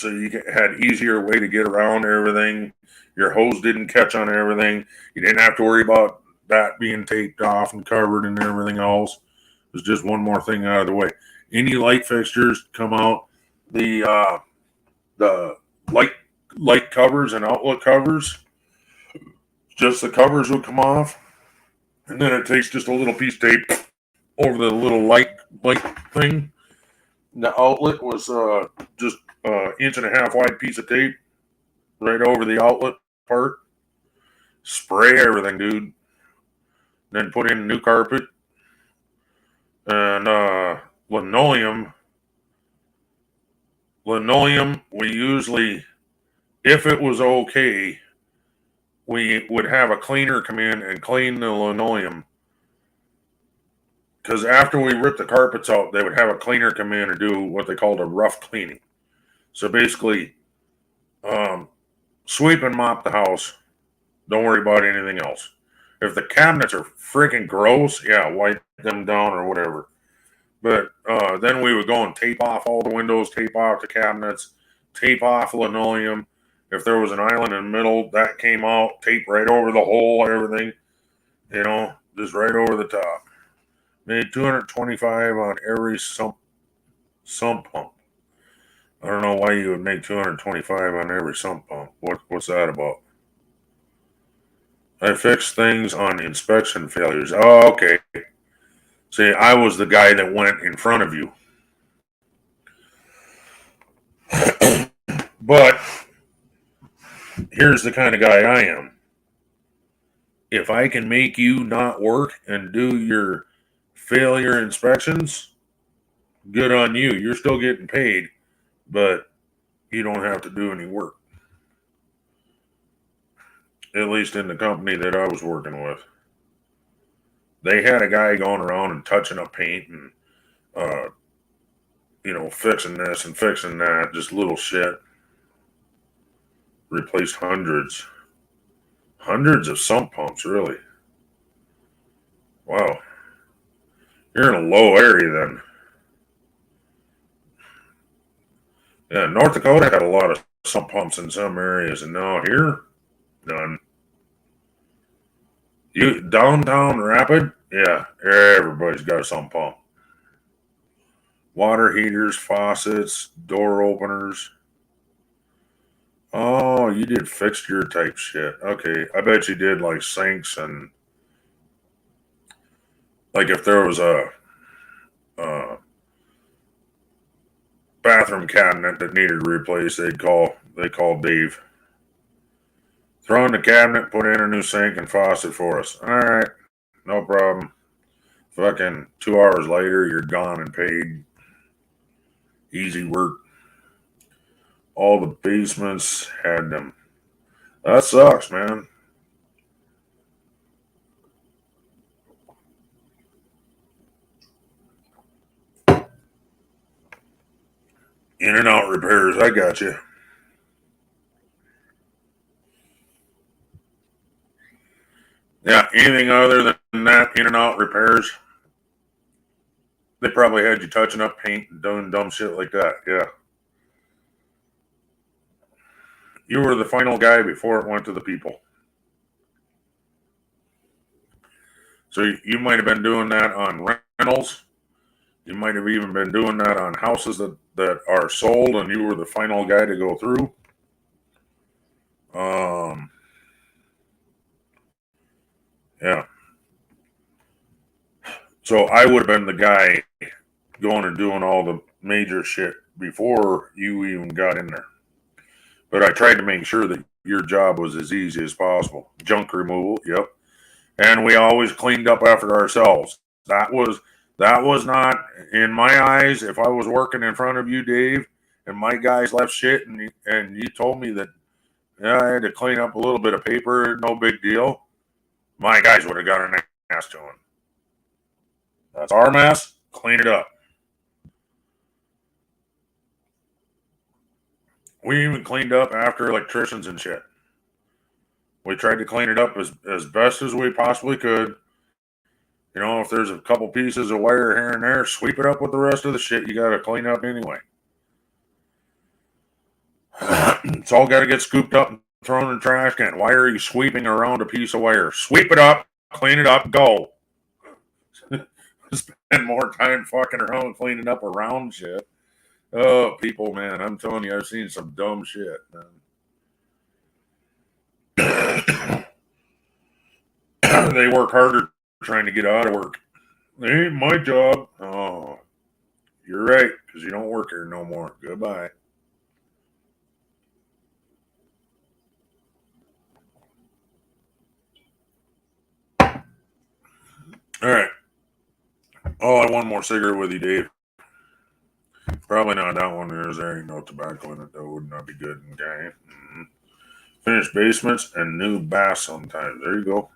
you had easier way to get around everything. Your hose didn't catch on everything. You didn't have to worry about that being taped off and covered and everything else. It was just one more thing out of the way. Any light fixtures come out. The light covers and outlet covers, just the covers would come off. And then it takes just a little piece of tape over the little light thing. The outlet was just an inch and a half wide piece of tape right over the outlet part. Spray everything, dude. Then put in new carpet and linoleum. Linoleum, we usually, if it was okay, we would have a cleaner come in and clean the linoleum. Because after we ripped the carpets out, they would have a cleaner come in and do what they called a rough cleaning. So basically, sweep and mop the house. Don't worry about anything else. If the cabinets are freaking gross, yeah, wipe them down or whatever. But then we would go and tape off all the windows, tape off the cabinets, tape off linoleum. If there was an island in the middle, that came out, tape right over the hole, everything. You know, just right over the top. Made $225 on every sump pump. I don't know why you would make $225 on every sump pump. What's that about? I fix things on inspection failures. Oh, okay. See, I was the guy that went in front of you. But here's the kind of guy I am. If I can make you not work and do your failure inspections, good on you. You're still getting paid, but you don't have to do any work. At least in the company that I was working with. They had a guy going around and touching up paint and, fixing this and fixing that, just little shit. Replaced hundreds of sump pumps, really. Wow. You're in a low area then. Yeah, North Dakota had a lot of sump pumps in some areas, and now here, none. You downtown Rapid, yeah, everybody's got a sump pump. Water heaters, faucets, door openers. Oh, you did fixture type shit. Okay, I bet you did like sinks and like if there was a bathroom cabinet that needed replaced, they called Dave. Throw in the cabinet, put in a new sink and faucet for us. All right, no problem. Fucking 2 hours later, you're gone and paid. Easy work. All the basements had them. That sucks, man. In and out repairs, I got you. Yeah, anything other than that, in and out repairs, they probably had you touching up paint and doing dumb shit like that. Yeah. You were the final guy before it went to the people. So you might have been doing that on rentals. You might have even been doing that on houses that are sold, and you were the final guy to go through. Yeah. So I would have been the guy going and doing all the major shit before you even got in there. But I tried to make sure that your job was as easy as possible. Junk removal, yep. And we always cleaned up after ourselves. That was not, in my eyes, if I was working in front of you, Dave, and my guys left shit and you told me that, yeah, I had to clean up a little bit of paper, no big deal, my guys would have got an ass to him. That's our mess, clean it up. We even cleaned up after electricians and shit. We tried to clean it up as best as we possibly could. You know, if there's a couple pieces of wire here and there, sweep it up with the rest of the shit you got to clean up anyway. It's all got to get scooped up and thrown in the trash can. Why are you sweeping around a piece of wire? Sweep it up, clean it up, go. Spend more time fucking around cleaning up around shit. Oh, people, man, I'm telling you, I've seen some dumb shit, man. They work harder trying to get out of work. It ain't my job. Oh, you're right, because you don't work here no more. Goodbye. All right. Oh, I want one more cigarette with you, Dave. Probably not that one. There ain't no tobacco in it, though. Would not be good. Okay. Mm-hmm. Finished basements and new baths sometimes. There you go.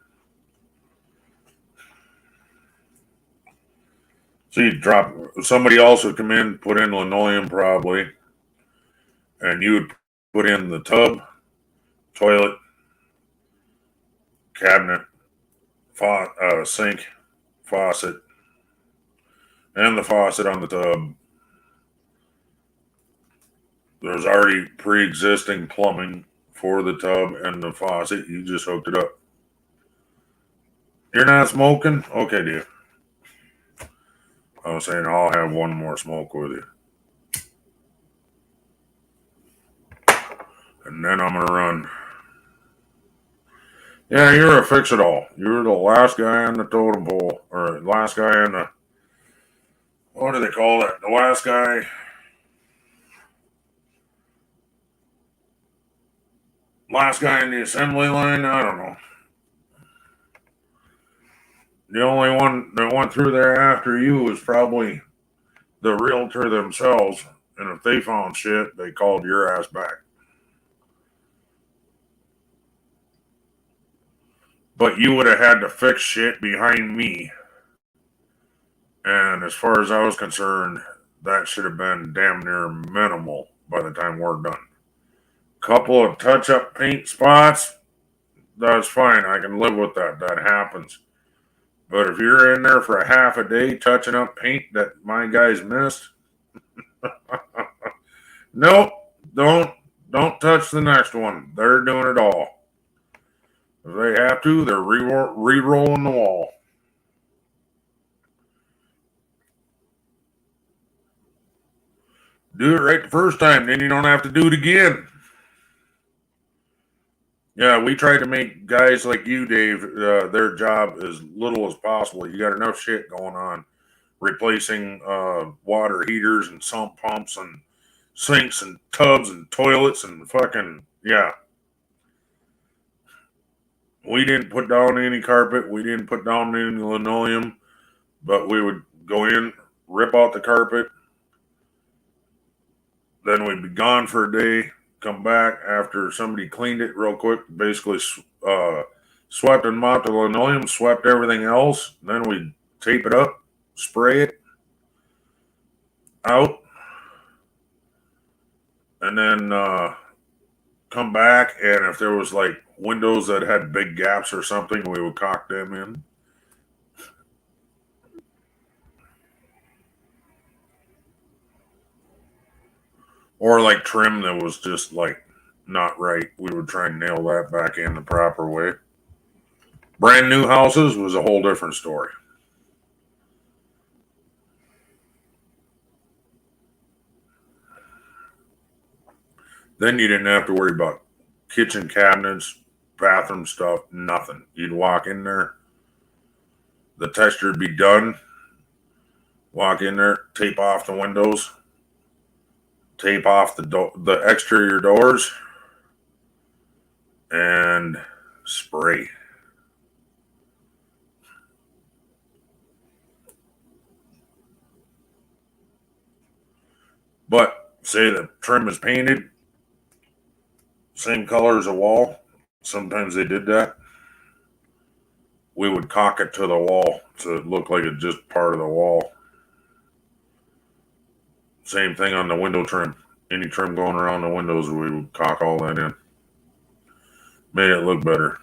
So you drop, somebody else would come in, put in linoleum probably, and you would put in the tub, toilet, cabinet, sink, faucet, and the faucet on the tub. There's already pre-existing plumbing for the tub and the faucet. You just hooked it up. You're not smoking? Okay, dude. I was saying I'll have one more smoke with you. And then I'm going to run. Yeah, you're a fix-it-all. You're the last guy on the totem pole, or last guy on the, what do they call it? The last guy, in the assembly line? I don't know. The only one that went through there after you was probably the realtor themselves, and if they found shit, they called your ass back. But you would have had to fix shit behind me. And as far as I was concerned, that should have been damn near minimal by the time we're done. Couple of touch-up paint spots, that's fine. I can live with that. That happens. But if you're in there for a half a day touching up paint that my guys missed, nope, don't touch the next one. They're doing it all. If they have to, they're re-rolling the wall. Do it right the first time, then you don't have to do it again. Yeah, we try to make guys like you, Dave, their job as little as possible. You got enough shit going on, replacing water heaters and sump pumps and sinks and tubs and toilets and fucking, yeah. We didn't put down any carpet. We didn't put down any linoleum, but we would go in, rip out the carpet. Then we'd be gone for a day, come back after somebody cleaned it real quick, basically swept and mopped the linoleum, swept everything else. Then we'd tape it up, spray it out, and then come back. And if there was like windows that had big gaps or something, we would caulk them in. Or like trim that was just like not right. We would try and nail that back in the proper way. Brand new houses was a whole different story. Then you didn't have to worry about kitchen cabinets, bathroom stuff, nothing. You'd walk in there, the texture would be done. Walk in there, tape off the windows, tape off the exterior doors, and spray. But say the trim is painted, same color as a wall. Sometimes they did that. We would caulk it to the wall so it looked like it's just part of the wall. Same thing on the window trim. Any trim going around the windows, we would caulk all that in. Made it look better.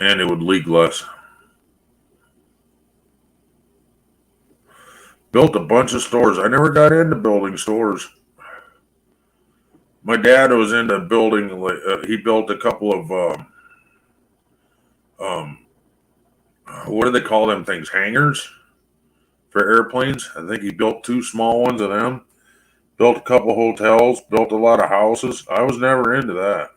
And it would leak less. Built a bunch of stores. I never got into building stores. My dad was into building. He built a couple of what do they call them things? Hangars for airplanes. I think he built 2 small ones of them. Built a couple hotels. Built a lot of houses. I was never into that.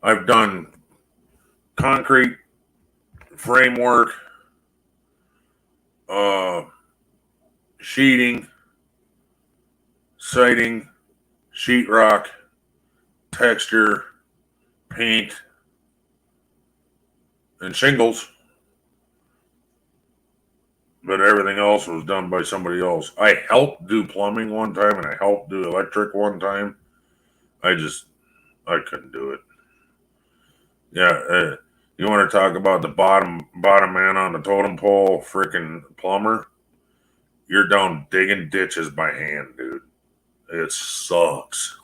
I've done concrete framework, sheeting, siding, sheetrock, texture, paint, and shingles. But everything else was done by somebody else. I helped do plumbing one time and I helped do electric one time. I couldn't do it. Yeah, you want to talk about the bottom man on the totem pole, freaking plumber? You're down digging ditches by hand, dude. It sucks.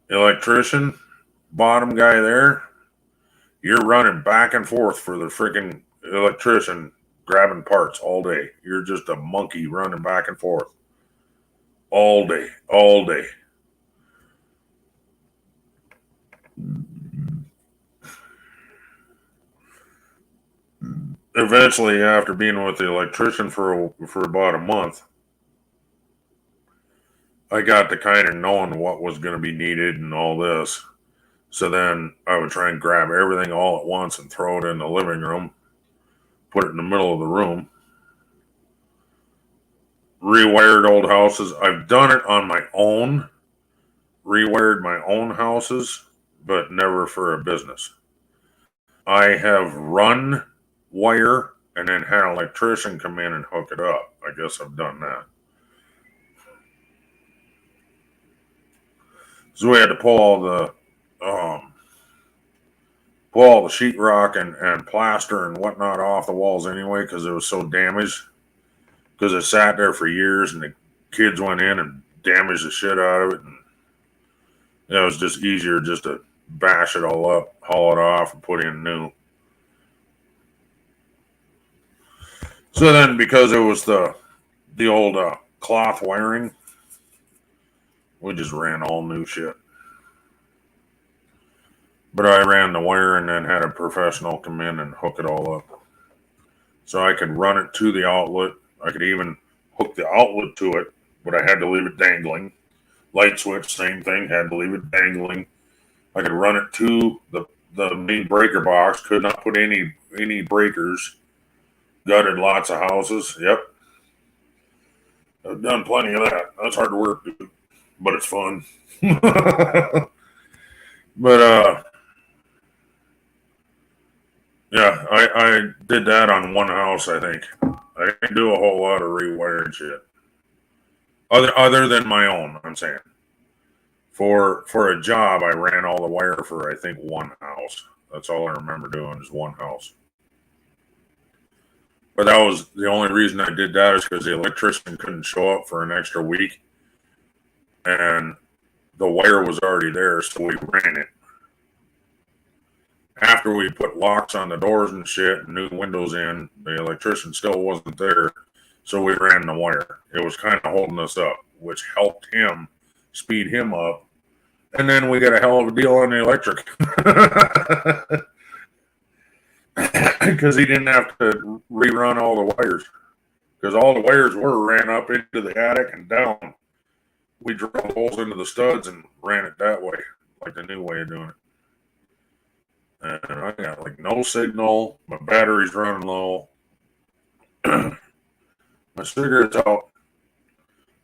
Electrician, bottom guy there, you're running back and forth for the freaking electrician, grabbing parts all day. You're just a monkey running back and forth all day, all day. Eventually, after being with the electrician for about a month, I got to kind of knowing what was going to be needed and all this. So then I would try and grab everything all at once and throw it in the living room, put it in the middle of the room. Rewired old houses. I've done it on my own, rewired my own houses, but never for a business. I have run wire and then had an electrician come in and hook it up. I guess I've done that. So we had to pull all the sheetrock and plaster and whatnot off the walls anyway because it was so damaged. Because it sat there for years and the kids went in and damaged the shit out of it. And it was just easier just to bash it all up, haul it off, and put in new. So then, because it was the old cloth wiring, we just ran all new shit. But I ran the wire and then had a professional come in and hook it all up. So I could run it to the outlet. I could even hook the outlet to it, but I had to leave it dangling. Light switch, same thing, had to leave it dangling. I could run it to the main breaker box, could not put any breakers. Gutted lots of houses, yep. I've done plenty of that. That's hard work, dude, but it's fun. But, yeah, I did that on one house, I think. I didn't do a whole lot of rewiring shit. Other than my own, I'm saying. For a job, I ran all the wire for, I think, one house. That's all I remember doing is one house. But that was the only reason I did that is because the electrician couldn't show up for an extra week. And the wire was already there, so we ran it. After we put locks on the doors and shit and new windows in, the electrician still wasn't there, so we ran the wire. It was kind of holding us up, which helped him speed him up. And then we got a hell of a deal on the electric. Because he didn't have to rerun all the wires. Because all the wires ran up into the attic and down. We drilled holes into the studs and ran it that way, like the new way of doing it. And I got like no signal. My battery's running low. My cigarette's out.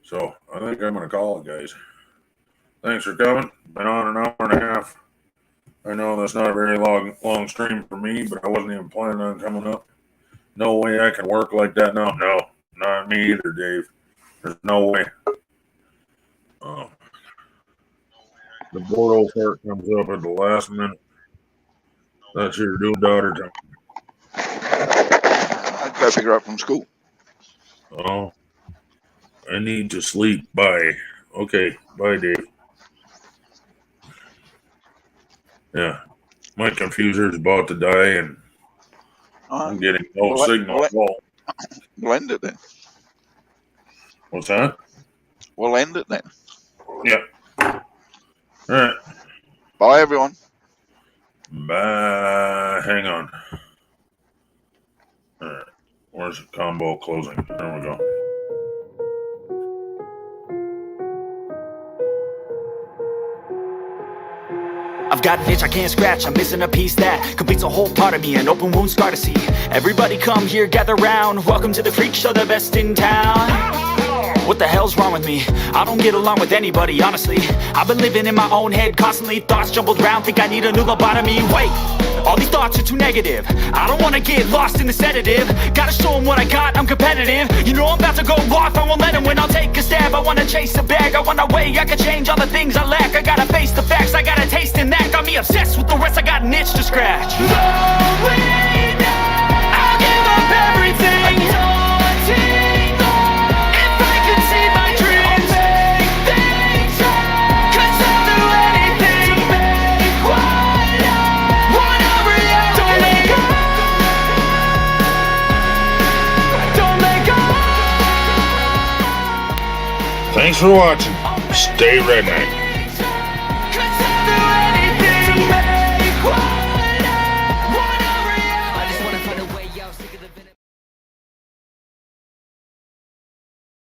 So I think I'm going to call it, guys. Thanks for coming. Been on an hour and a half. I know that's not a very long stream for me, but I wasn't even planning on coming up. No way I can work like that now. No, not me either, Dave. There's no way. Oh. The Bordeaux part comes up at the last minute. That's your new daughter time. I'd go pick her up from school. Oh, I need to sleep. Bye. Okay, bye, Dave. Yeah, my computer's about to die, and I'm getting no signal at all. We'll end it then. What's that? We'll end it then. Yeah. All right. Bye, everyone. Bye. Hang on. All right. Where's the combo closing? There we go. I've got an itch I can't scratch, I'm missing a piece that completes a whole part of me, an open wound scar to see. Everybody come here, gather round, welcome to the freak show, the best in town. What the hell's wrong with me? I don't get along with anybody, honestly. I've been living in my own head constantly, thoughts jumbled round, think I need a new lobotomy. Wait, all these thoughts are too negative. I don't wanna get lost in the sedative. Gotta show them what I got, I'm competitive. You know I'm about to go off, I won't let them win, I'll take a stab. I wanna chase the bag, I wanna weigh, I can change all the things I lack. I gotta face the facts, I got a taste in that. Got me obsessed with the rest, I got an itch to scratch. No way now, I'll give up everything. Thanks for watching. Stay redneck.